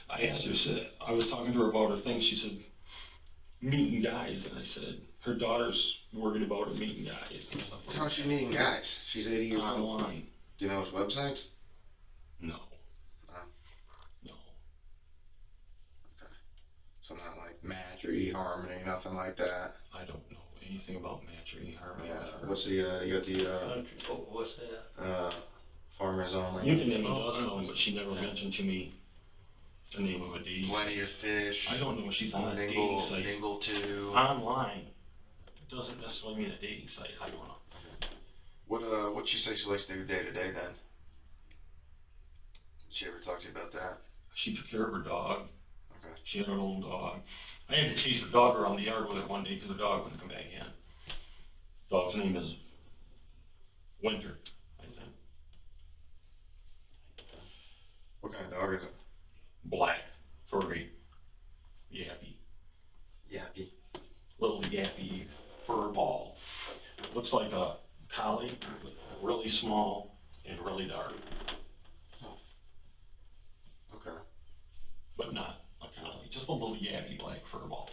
I asked her, I was talking to her about her thing. She said, meeting guys, and I said, her daughter's worried about her meeting guys and stuff like that. How's she meeting guys? She's 80 years old. Online. Do you know his websites? No. No. Okay. So not like Match or eHarmony, nothing like that? I don't know anything about Match or eHarmony. Yeah. What's the, you got the, What's that? Farmers Only? You can name a dozen of them, but she never mentioned to me the name of a dating site. Plenty of Fish. I don't know if she's on a dating site. Dingle 2. Online doesn't necessarily mean a dating site. I don't know. What'd she say she likes to do day to day then? Did she ever talk to you about that? She took care of her dog. Okay. She had an old dog. I had to chase her dog around the yard with her one day because her dog wouldn't come back in. Dog's name is Winter, I think. What kind of dog is it? Black, furry, yappy. Yappy. Little yappy fur ball. Looks like a collie, but really small and really dark. Okay. But not a collie, just a little yappy black fur ball.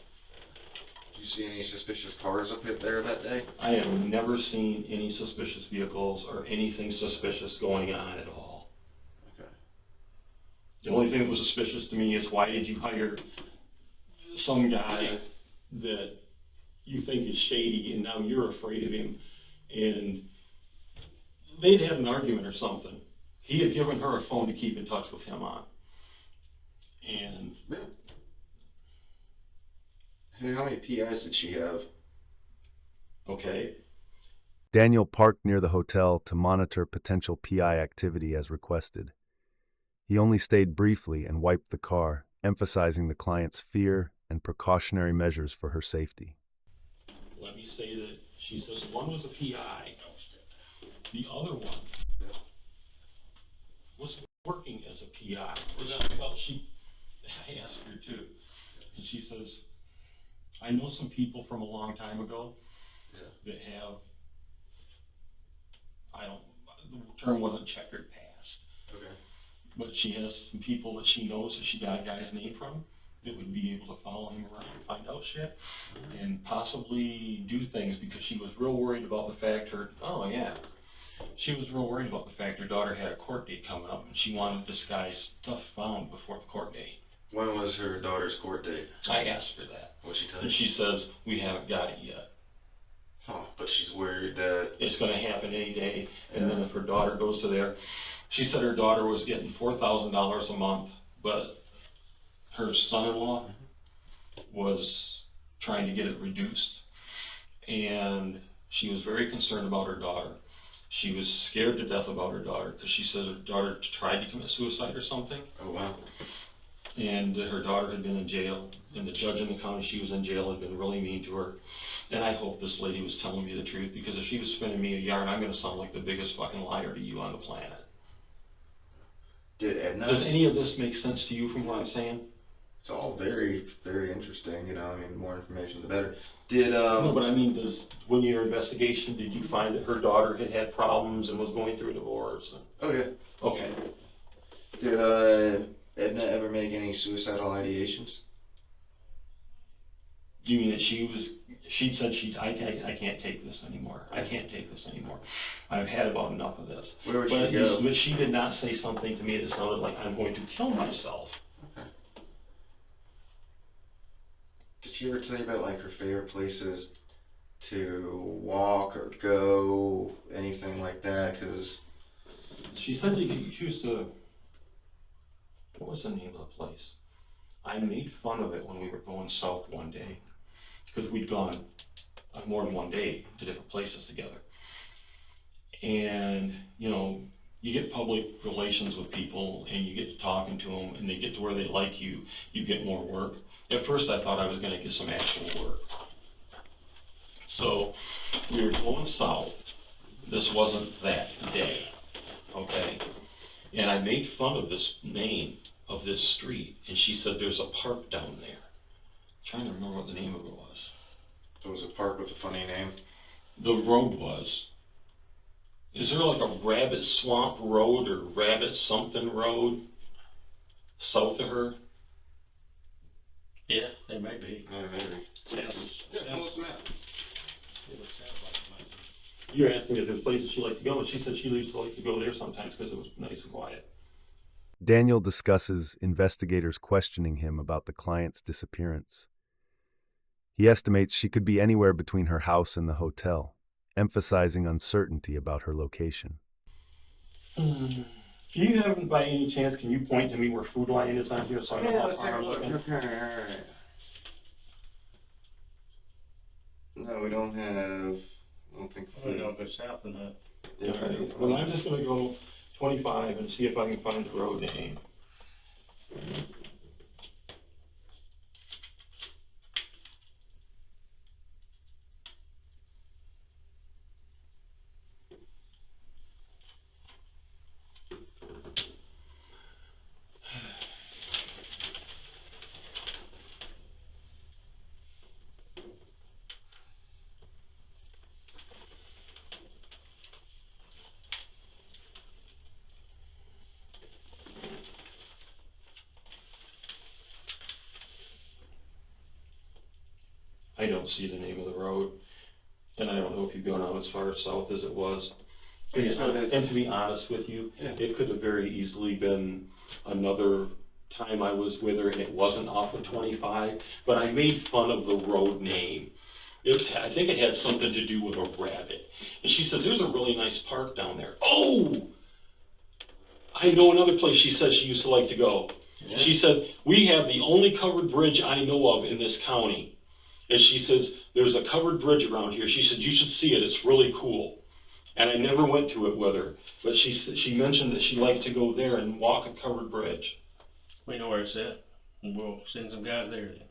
Did you see any suspicious cars up there that day? I have never seen any suspicious vehicles or anything suspicious going on at all. Okay. The only thing that was suspicious to me is, why did you hire some guy that you think is shady and now you're afraid of him? And they'd had an argument or something. He had given her a phone to keep in touch with him on. And yeah. Hey, how many PIs did she have? Okay. Daniel parked near the hotel to monitor potential PI activity as requested. He only stayed briefly and wiped the car, emphasizing the client's fear and precautionary measures for her safety. Let me say that she says one was a PI. The other one was working as a PI. Well, I asked her too, and she says, I know some people from a long time ago that have, the term wasn't checkered past. Okay. But she has some people that she knows that she got a guy's name from that would be able to follow him around and find out shit and possibly do things, because she was real worried about the fact she was real worried about the fact her daughter had a court date coming up and she wanted this guy's stuff found before the court date. When was her daughter's court date? I asked her that. What'd she tell you? And she says, we haven't got it yet. Oh, but she's worried that it's going to happen any day. And then if her daughter goes to there, she said her daughter was getting $4,000 a month, but her son-in-law was trying to get it reduced. And she was very concerned about her daughter. She was scared to death about her daughter because she said her daughter tried to commit suicide or something. Oh, wow. And her daughter had been in jail, and the judge in the county she was in jail had been really mean to her. And I hope this lady was telling me the truth, because if she was spinning me a yarn, I'm going to sound like the biggest fucking liar to you on the planet. Did Edna? Does any of this make sense to you from what I'm saying? It's all very, very interesting, you know, I mean, the more information the better. Did, No, but I mean, when your investigation, did you find that her daughter had problems and was going through a divorce? Oh, yeah. Okay. Did, Edna ever make any suicidal ideations? You mean that she'd said I can't take this anymore. I can't take this anymore. I've had about enough of this. Where would she go? But she did not say something to me that sounded like I'm going to kill myself. Okay. Did she ever tell you about, like, her favorite places to walk or go, anything like that? Because she said she used to, what was the name of the place? I made fun of it when we were going south one day, because we'd gone on more than one day to different places together. and, you know, you get public relations with people, and you get to talking to them, and they get to where they like you, you get more work. At first, I thought I was going to get some actual work. So, we were going south. This wasn't that day, okay? And I made fun of this name of this street, and she said, there's a park down there. I'm trying to remember what the name of it was. So it was a park with a funny name? The road was. Is there like a Rabbit Swamp Road or Rabbit something road south of her? Yeah, there may be. Yeah, maybe. Yeah, close map. It would sound like it might be. You asked me if there's places she liked to go, and she said she used to like to go there sometimes because it was nice and quiet. Daniel discusses investigators questioning him about the client's disappearance. He estimates she could be anywhere between her house and the hotel, emphasizing uncertainty about her location. Can you have, by any chance, can you point to me where Food Lion is on here so I know how let's take far a I'm look. looking? Okay, alright. No, we don't have, I don't think. I don't know if it's south or not. Yeah, Alright, well, I'm just going to go 25 and see if I can find the road name. I don't see the name of the road, and I don't know if you've gone out as far south as it was. Okay, so And to be honest with you, it could have very easily been another time I was with her and it wasn't off of 25, but I made fun of the road name. I think it had something to do with a rabbit. And she says, there's a really nice park down there. Oh! I know another place she said she used to like to go. Yeah. She said, we have the only covered bridge I know of in this county. And she says, there's a covered bridge around here. She said, you should see it. It's really cool. And I never went to it with her. But she mentioned that she liked to go there and walk a covered bridge. We know where it's at. And we'll send some guys there then.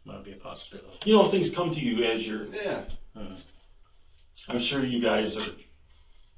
Might be a possibility. You know, things come to you as you're... Yeah. I'm sure you guys are...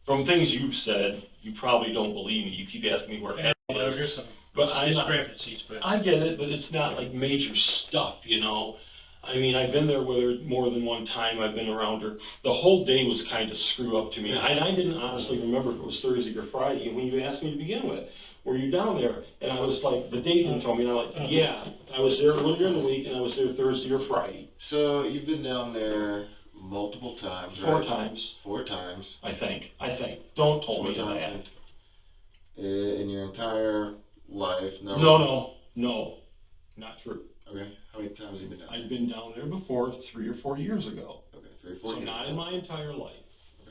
From things you've said, you probably don't believe me. You keep asking me where Edna is. There's some discrepancies, but I get it, but it's not like major stuff, you know. I mean, I've been there with her more than one time. I've been around her. The whole day was kind of screw up to me. I didn't honestly remember if it was Thursday or Friday. And when you asked me to begin with, were you down there? And I was like, the date didn't tell me. And I'm like, yeah, I was there earlier in the week, and I was there Thursday or Friday. So you've been down there multiple times, right? 4 times. 4 times. I think. Don't hold me to that. In your entire life? No, not true. Okay, how many times have you been down there? I've been down there before 3 or 4 years ago. Okay, 3 or 4 years. So not in my entire life. Okay,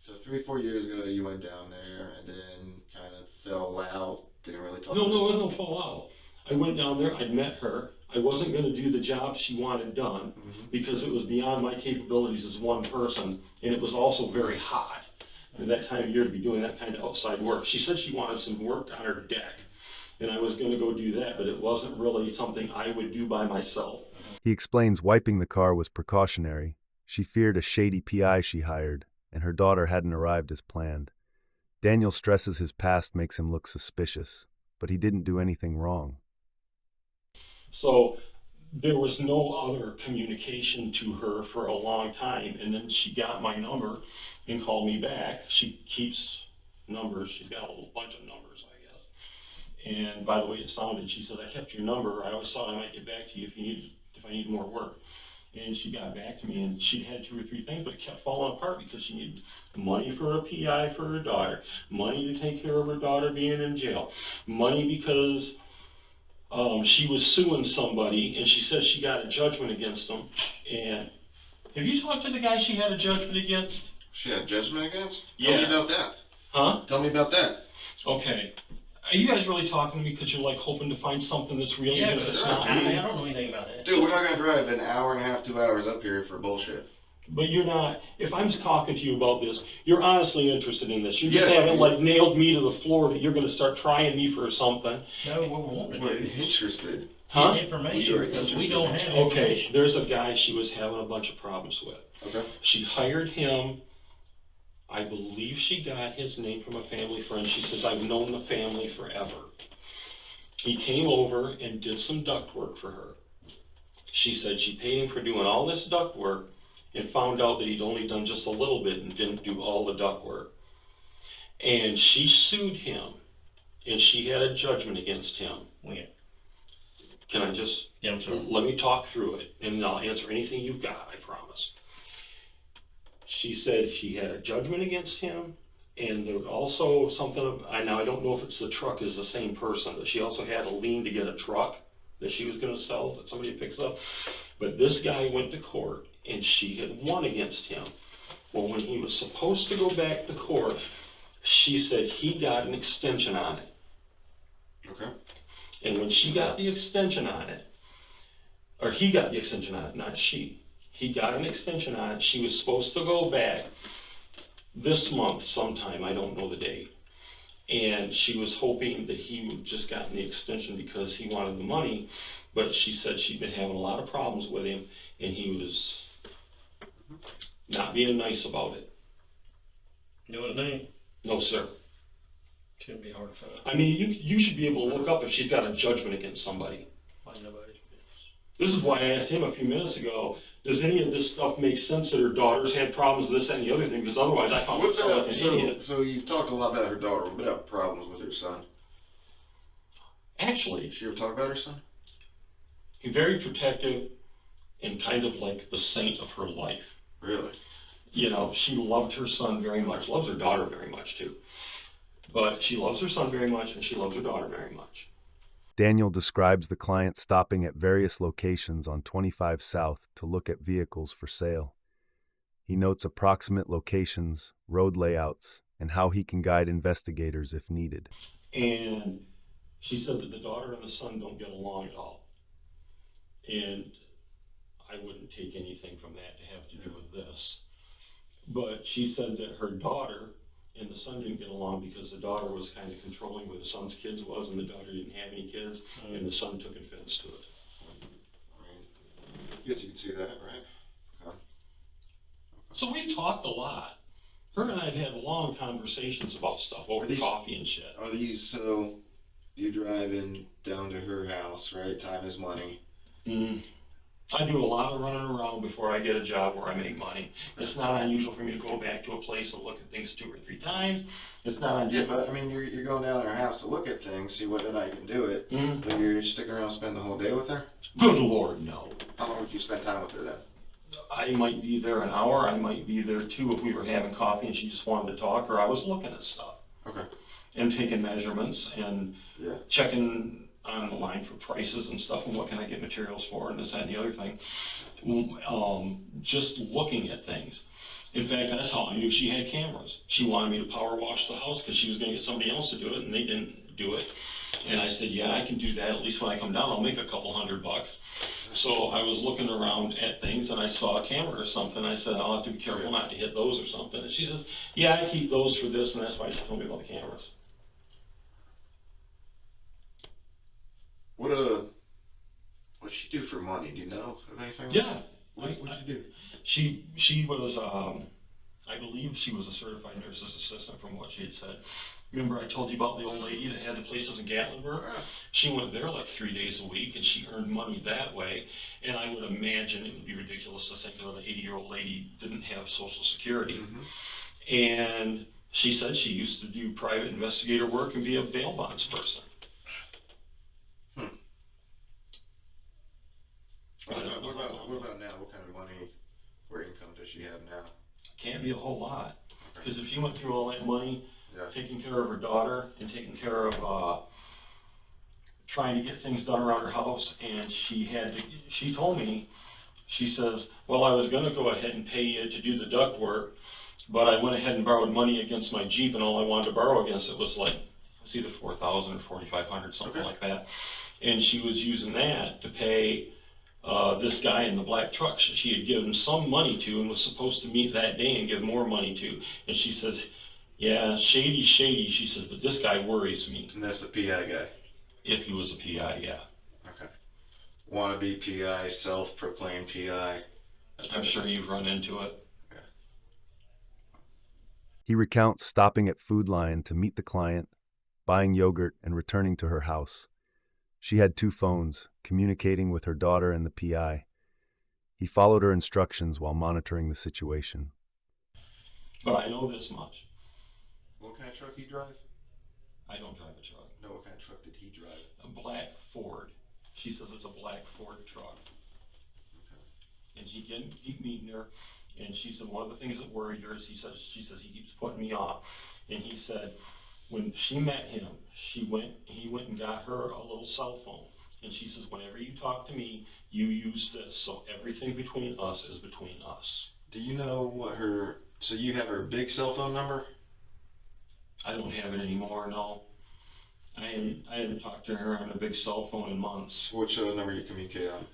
so 3 or 4 years ago you went down there and then kind of fell out, didn't really talk. No, it wasn't no fall out. I went down there, I'd met her. I wasn't going to do the job she wanted done because it was beyond my capabilities as one person, and it was also very hot at that time of year to be doing that kind of outside work. She said she wanted some work on her deck, and I was going to go do that, but it wasn't really something I would do by myself. He explains wiping the car was precautionary. She feared a shady PI she hired, and her daughter hadn't arrived as planned. Daniel stresses his past makes him look suspicious, but he didn't do anything wrong. So there was no other communication to her for a long time, and then she got my number and called me back. She keeps numbers. She's got a whole bunch of numbers, I guess. And by the way it sounded, she said, I kept your number. I always thought I might get back to you if I needed more work. And she got back to me, and she had 2 or 3 things, but it kept falling apart because she needed money for a PI for her daughter, money to take care of her daughter being in jail, money because she was suing somebody, and she said she got a judgment against them. And have you talked to the guy she had a judgment against? She had a judgment against? Yeah. Tell me about that. Huh? Tell me about that. Okay. Are you guys really talking to me because you're like hoping to find something that's real? Yeah, even if it's sure. not I real? don't know anything about that. Dude, we're not going to drive an hour and a half, 2 hours up here for bullshit. But you're not, if I'm talking to you about this, you're honestly interested in this. You just Yeah. haven't like nailed me to the floor that you're going to start trying me for something. No, we're wanting to We're do interested. Huh? get information because we don't have Okay, information. there's a guy she was having a bunch of problems with. Okay. She hired him. I believe she got his name from a family friend. She says, I've known the family forever. He came over and did some duct work for her. She said she paid him for doing all this duct work and found out that he'd only done just a little bit and didn't do all the duct work. And she sued him, and she had a judgment against him. When? Can I just, Yeah, I'm sorry. let me talk through it, and I'll answer anything you've got, I promise. She said she had a judgment against him, and there was also something, now I don't know if it's the truck is the same person, but she also had a lien to get a truck that she was going to sell that somebody had fixed up. But this guy went to court, and she had won against him. Well, when he was supposed to go back to court, she said he got an extension on it. Okay. And when she got the extension on it, or he got the extension on it, not she. He got an extension on it. She was supposed to go back this month sometime, I don't know the date. And she was hoping that he would just gotten the extension because he wanted the money, but she said she'd been having a lot of problems with him, and he was not being nice about it. You know what I mean? No, sir. Shouldn't be hard to find. I mean, you should be able to look up if she's got a judgment against somebody. Like nobody's business. This is why I asked him a few minutes ago, does any of this stuff make sense that her daughter's had problems with this and the other thing? Because otherwise I found myself like an idiot. So you talked a lot about her daughter. What about problems with her son? Actually, Did she ever talk about her son? he's very protective and kind of like the saint of her life. Really? You know, she loved her son very much, loves her daughter very much too. But she loves her son very much and she loves her daughter very much. Daniel describes the client stopping at various locations on 25 South to look at vehicles for sale. He notes approximate locations, road layouts, and how he can guide investigators if needed. And she said that the daughter and the son don't get along at all. And I wouldn't take anything from that to have to do with this. But she said that her daughter and the son didn't get along because the daughter was kind of controlling where the son's kids was, and the daughter didn't have any kids, and the son took offense to it. I guess you can see that, right? Okay. So we talked a lot. Her and I had long conversations about stuff over coffee and shit. Are these, so you're driving down to her house, right? Time is money. I do a lot of running around before I get a job where I make money. It's not unusual for me to go back to a place and look at things 2 or 3 times. It's not unusual. Yeah, but I mean, you're going down to her house to look at things, see whether or not you can do it. But you're sticking around and spend the whole day with her? Good Lord, no. How long would you spend time with her then? I might be there an hour. I might be there 2 if we were having coffee and she just wanted to talk, or I was looking at stuff. Okay. And taking measurements and Yeah. checking on the line for prices and stuff and what can I get materials for and this, that, and the other thing. Just looking at things. In fact, that's how I knew she had cameras. She wanted me to power wash the house because she was going to get somebody else to do it, and they didn't do it. And I said, yeah, I can do that. At least when I come down, I'll make a couple $100. So I was looking around at things, and I saw a camera or something. I said, I'll have to be careful not to hit those or something. And she says, yeah, I keep those for this, and that's why she told me about the cameras. What'd she do for money? Do you know of anything? Yeah. What'd she do? She was, I believe she was a certified nurse's assistant from what she had said. Remember I told you about the old lady that had the places in Gatlinburg? She went there like 3 days a week and she earned money that way. And I would imagine it would be ridiculous to think that an 80-year-old lady didn't have Social Security. And she said she used to do private investigator work and be a bail bonds person. What about now? What kind of money or income does she have now? Can't be a whole lot. Because if she went through all that money, taking care of her daughter and taking care of trying to get things done around her house, and she told me, she says, well, I was going to go ahead and pay you to do the duct work, but I went ahead and borrowed money against my Jeep, and all I wanted to borrow against it was either $4,000 or $4,500, something like that. And she was using that to pay this guy in the black truck she had given some money to and was supposed to meet that day and give more money to. And she says, yeah, shady. She says, but this guy worries me. And that's the PI guy? If he was a PI, yeah. Okay. Wannabe PI, self-proclaimed PI. I'm sure you've run into it. Yeah. He recounts stopping at Food Lion to meet the client, buying yogurt, and returning to her house. She had 2 phones, communicating with her daughter and the PI. He followed her instructions while monitoring the situation. But I know this much. What kind of truck he drive? I don't drive a truck. No, what kind of truck did he drive? A black Ford. She says it's a black Ford truck. Okay. And she can keep meeting her. And she said one of the things that worried her is she says he keeps putting me off. And he said when she met him, he went and got her a little cell phone. And she says, whenever you talk to me, you use this. So everything between us is between us. Do you know what so you have her big cell phone number? I don't have it anymore, no. I haven't talked to her on a big cell phone in months. Which number you communicate on?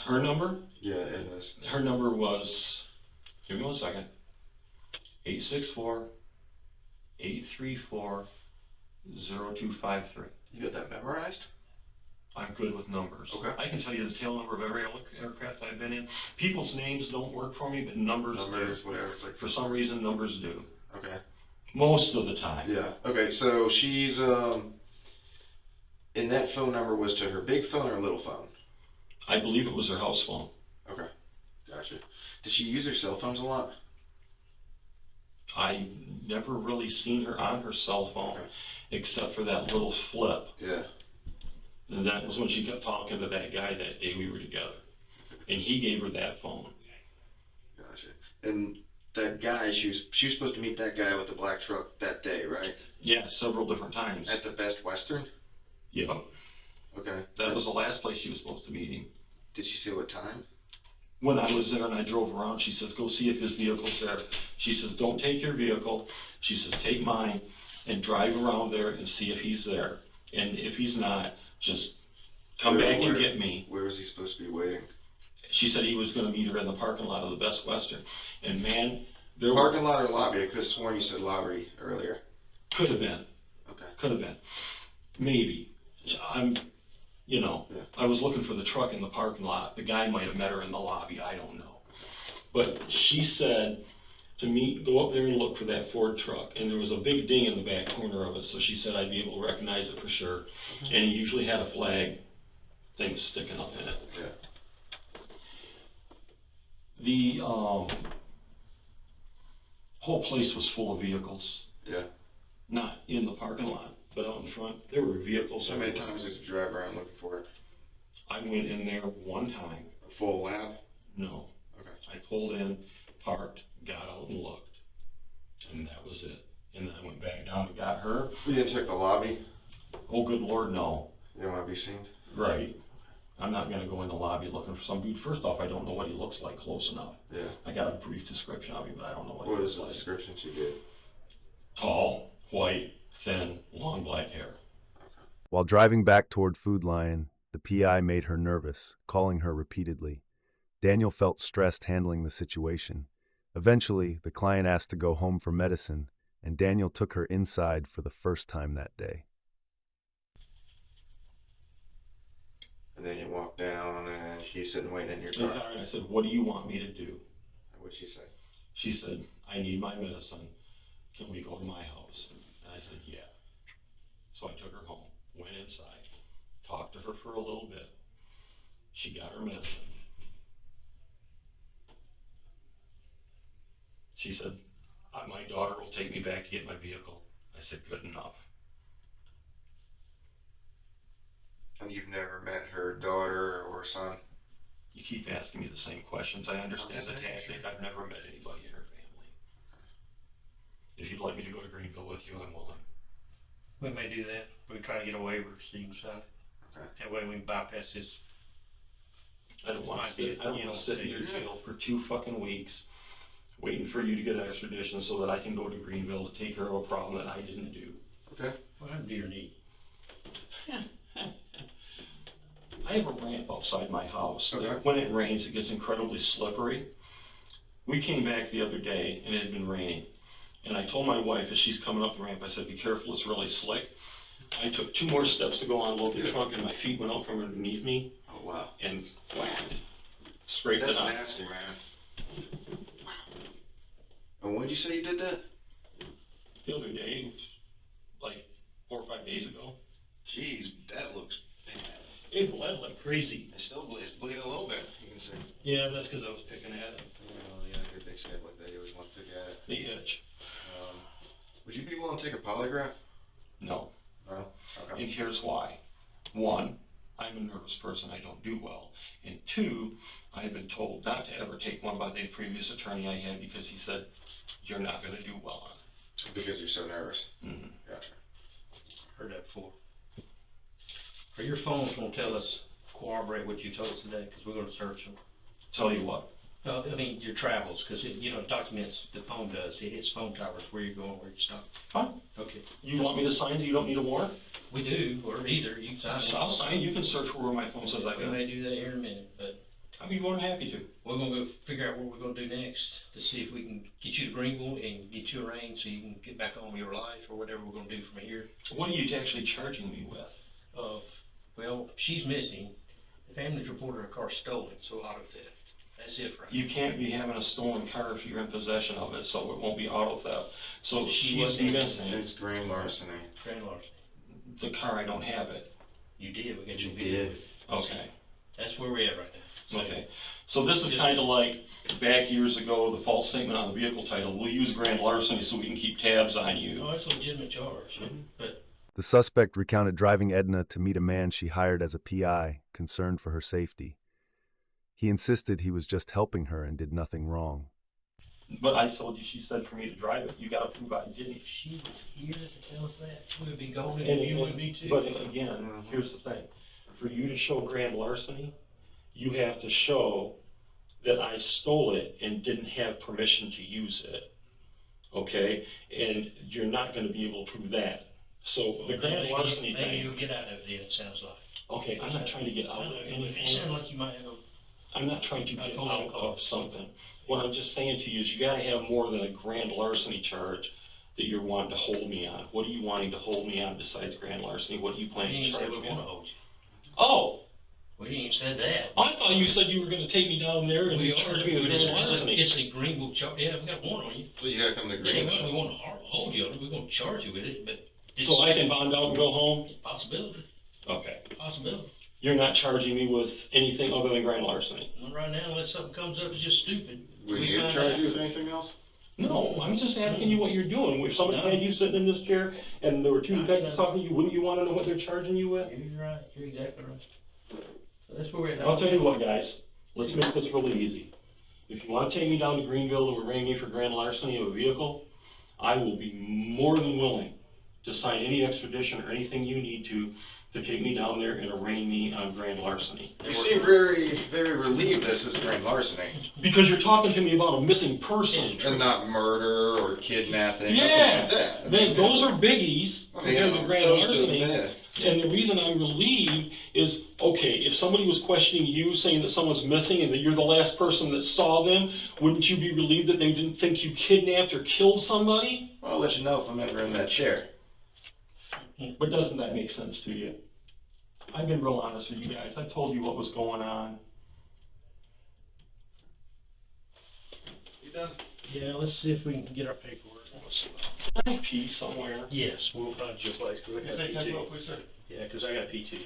Her number? Yeah, Edna's. Her number was, give me 1 second, 864-834-0253. You got that memorized? I'm good with numbers. Okay. I can tell you the tail number of every aircraft I've been in. People's names don't work for me, but numbers do. Whatever. It's like, for some reason, numbers do. Okay. Most of the time. Yeah. Okay, so she's, and that phone number was to her big phone or little phone? I believe it was her house phone. Okay. Gotcha. Did she use her cell phones a lot? I never really seen her on her cell phone, except for that little flip. Yeah. And that was when she kept talking to that guy that day we were together. And he gave her that phone. Gotcha. And that guy, she was supposed to meet that guy with the black truck that day, right? Yeah, several different times. At the Best Western? Yep. Okay. That was the last place she was supposed to meet him. Did she say what time? When I was there and I drove around, she says, go see if his vehicle's there. She says, don't take your vehicle. She says, take mine and drive around there and see if he's there. And if he's not, just come back and get me. Where was he supposed to be waiting? She said he was going to meet her in the parking lot of the Best Western. And man, there Parking lot or lobby? I could have sworn you said lobby earlier. Could have been. Okay. Could have been. Maybe. I was looking for the truck in the parking lot. The guy might have met her in the lobby. I don't know. But she said to me, go up there and look for that Ford truck. And there was a big ding in the back corner of it. So she said I'd be able to recognize it for sure. And he usually had a flag thing sticking up in it. Yeah. The whole place was full of vehicles. Yeah. Not in the parking lot, but out in front. There were vehicles. How many times did you drive around looking for it? I went in there one time. A full lap? No. Okay. I pulled in, parked, got out and looked. And that was it. And then I went back down and got her. You didn't check the lobby? Oh, good Lord, no. You don't want to be seen? Right. I'm not going to go in the lobby looking for some dude. First off, I don't know what he looks like close enough. Yeah. I got a brief description of him, but I don't know what he What looks is the like. description she gave? Tall, white, thin, long black hair. Okay. While driving back toward Food Lion, the PI made her nervous, calling her repeatedly. Daniel felt stressed handling the situation. Eventually, the client asked to go home for medicine, and Daniel took her inside for the first time that day. And then you walked down and she's sitting waiting in your car. And I said, what do you want me to do? What'd she say? She said, I need my medicine. Can we go to my house? And I said, yeah. So I took her home, went inside, talked to her for a little bit. She got her medicine. She said, my daughter will take me back to get my vehicle. I said, good enough. And you've never met her daughter or son? You keep asking me the same questions. I understand the tactic. I've never met anybody in her family. If you'd like me to go to Greenville with you, I'm willing. We may do that. We try to get a waiver so you can sign it. Okay. That way we can bypass this. I don't want to sit in your jail for 2 fucking weeks waiting for you to get an extradition so that I can go to Greenville to take care of a problem that I didn't do. Okay. What happened to your knee? I have a ramp outside my house. Okay. When it rains, it gets incredibly slippery. We came back the other day, and it had been raining. And I told my wife, as she's coming up the ramp, I said, be careful, it's really slick. I took 2 more steps to go on load the truck, and my feet went out from underneath me. Oh, wow. And whacked. Scraped it That's up. nasty, man. And when did you say you did that? The other day, like 4 or 5 days ago. Jeez, that looks bad. It bled like crazy. It's bleeding a little bit, you can see. Yeah, that's because I was picking at it. Oh, yeah, good big snake like that, you always want to pick at it. The itch. Would you be willing to take a polygraph? No. No? Okay. And here's why. 1, I'm a nervous person, I don't do well. And 2, I've been told not to ever take one by the previous attorney I had because he said, you're not going to do well on it. Because you're so nervous? Mm-hmm. Gotcha. Heard that before. Are your phones gonna tell us, corroborate what you told us today, because we're gonna search them? Tell you what. I mean, your travels, because it, documents, the phone does, it hits phone towers, where you're going, where you stop. Fine. Okay. You want me to sign it? You don't need a warrant? We do, or either, you sign it. I'll sign. You can search where my phone says I We can. may do that here in a minute, but I'd be more than happy to. we're gonna go figure out what we're gonna do next, to see if we can get you to Greenville and get you arraigned so you can get back on with your life, or whatever we're gonna do from here. What are you actually charging me with? Well, she's missing. The family's reported her car stolen, so auto theft. That's it, right? You can't be having a stolen car if you're in possession of it, so it won't be auto theft. So She she's wasn't in missing. It's grand larceny. Grand larceny. The car, I don't have it. You did, we got You your video. did. Okay. That's where we're at right now. Okay. So this is kind of like back years ago, the false statement on the vehicle title. We'll use grand larceny so we can keep tabs on you. Oh, it's a legitimate charge, but The suspect recounted driving Edna to meet a man she hired as a PI, concerned for her safety. He insisted he was just helping her and did nothing wrong. But I told you, she said for me to drive it. You got to prove I didn't. if she was here to tell us that, we would be golden, And, and you would be too. but again, here's the thing. For you to show grand larceny, you have to show that I stole it and didn't have permission to use it. Okay? And you're not going to be able to prove that. So the grand larceny maybe thing. you'll get out of it, it sounds like. Okay, I'm not trying to get out of anything. It sounds like you might have I'm not trying to get phone out call. of something. What I'm just saying to you is you got to have more than a grand larceny charge that you're wanting to hold me on. What are you wanting to hold me on besides grand larceny? What are you we planning didn't to say charge we me want to on? hold you. Oh, We didn't even say that. I thought you said you were going to take me down there and charge me with grand larceny. It's a Greenville charge. Yeah, we got a warrant on you. So you gotta come to Yeah, Greenville. we want to hold you on it. We're going to charge you with it, but this So I can bond out and go home? possibility. Okay. Possibility. You're not charging me with anything other than grand larceny? Not right now, unless something comes up that's just stupid. Would We you find charge out. you with anything else? No, I'm just asking you what you're doing. If somebody No. had you sitting in this chair and there were 2 No, detectives no. talking to you, wouldn't you want to know what they're charging you with? You're right. You're exactly right. So that's where we're at. I'll tell you what, guys, let's make this really easy. If you want to take me down to Greenville and arraign me for grand larceny of a vehicle, I will be more than willing to sign any extradition or anything you need to take me down there and arraign me on grand larceny. You seem very, very relieved this is grand larceny. Because you're talking to me about a missing person. And not murder or kidnapping. Yeah, Nothing like that. those are biggies I mean, compared to grand those two, larceny. yeah. And the reason I'm relieved is, okay, if somebody was questioning you, saying that someone's missing and that you're the last person that saw them, wouldn't you be relieved that they didn't think you kidnapped or killed somebody? Well, I'll let you know if I'm ever in that chair. But doesn't that make sense to you? I've been real honest with you guys. I told you what was going on. You done? Yeah, let's see if we can get our paperwork. Can I pee somewhere? Yes, we'll find you a place. We Can got I take time P2. out, please, sir? Yeah, because I got P2.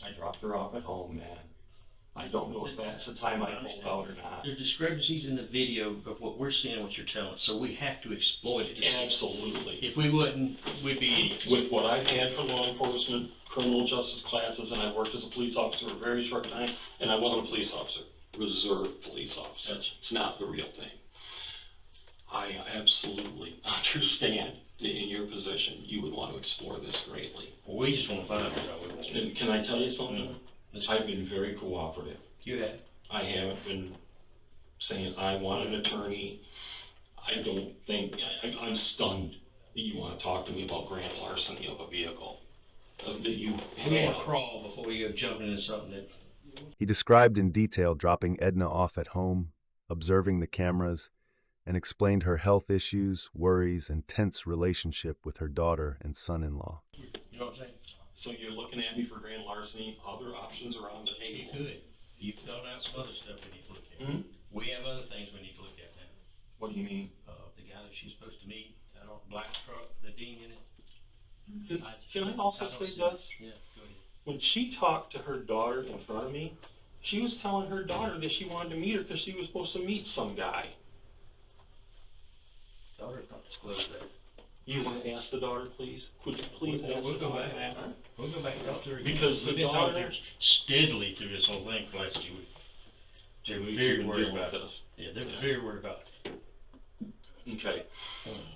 I dropped her off at home, man. I don't know if that's the time I pulled out or not. There's discrepancies in the video of what we're seeing, what you're telling us, so we have to exploit it. Absolutely. If we wouldn't, we'd be idiots. With what I've had for law enforcement, criminal justice classes, and I worked as a police officer a very short time, and I wasn't a police officer, reserve police officer. Gotcha. It's not the real thing. I absolutely understand that in your position, you would want to explore this greatly. Well, we just want to find out how we want. And can I tell you something? I've been very cooperative. You have. I haven't been saying I want an attorney. I don't think, I'm stunned that you want to talk to me about grand larceny of a vehicle. That you We want to crawl before we go jumping into something that... He described in detail dropping Edna off at home, observing the cameras, and explained her health issues, worries, and tense relationship with her daughter and son-in-law. You know what I'm saying? So you're looking at me for grand larceny, other options around the table? You could. You filled out some other stuff we need to look at. Mm-hmm. We have other things we need to look at now. What do you mean? The guy that she's supposed to meet, that old black truck, the dean in it. Can I also say this? Yeah, go ahead. When she talked to her daughter in front of me, she was telling her daughter that she wanted to meet her because she was supposed to meet some guy. Daughter not disclose that. You want to ask the daughter, please? Could you please ask the daughter? We'll go back and talk to her again. Because we've the been talking to daughter... her steadily through this whole thing for the last 2 weeks. They're very worried about us. Yeah, they're very worried about it. Okay.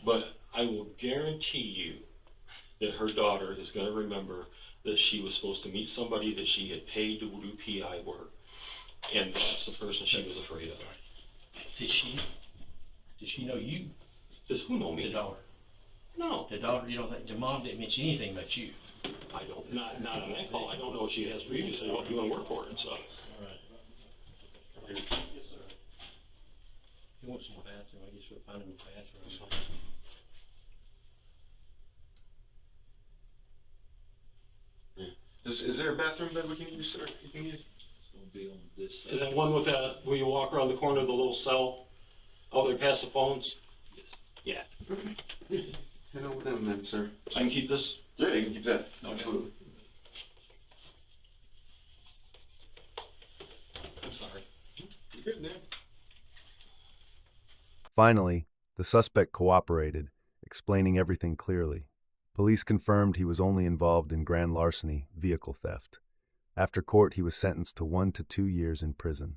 But I will guarantee you that her daughter is going to remember that she was supposed to meet somebody that she had paid to do PI work. And that's the person she was afraid of. Did she know you? Does who know me? The daughter. No. The daughter, you don't think, the mom didn't mention anything about you? I don't, not on that call. I don't know if she has previously about doing work for her and stuff. All right. Yes, sir. You want some bathroom? I guess we'll find him a bathroom. Is there a bathroom that we can use, sir? You can use? It's gonna be on this side. Is that one with that, where you walk around the corner of the little cell, out there past the phones? Yes. Yeah. Okay. Head on with them then, sir. I can keep this? Yeah, you can keep that. Okay. Absolutely. I'm sorry. You're good, man. Finally, the suspect cooperated, explaining everything clearly. Police confirmed he was only involved in grand larceny, vehicle theft. After court, he was sentenced to 1 to 2 years in prison.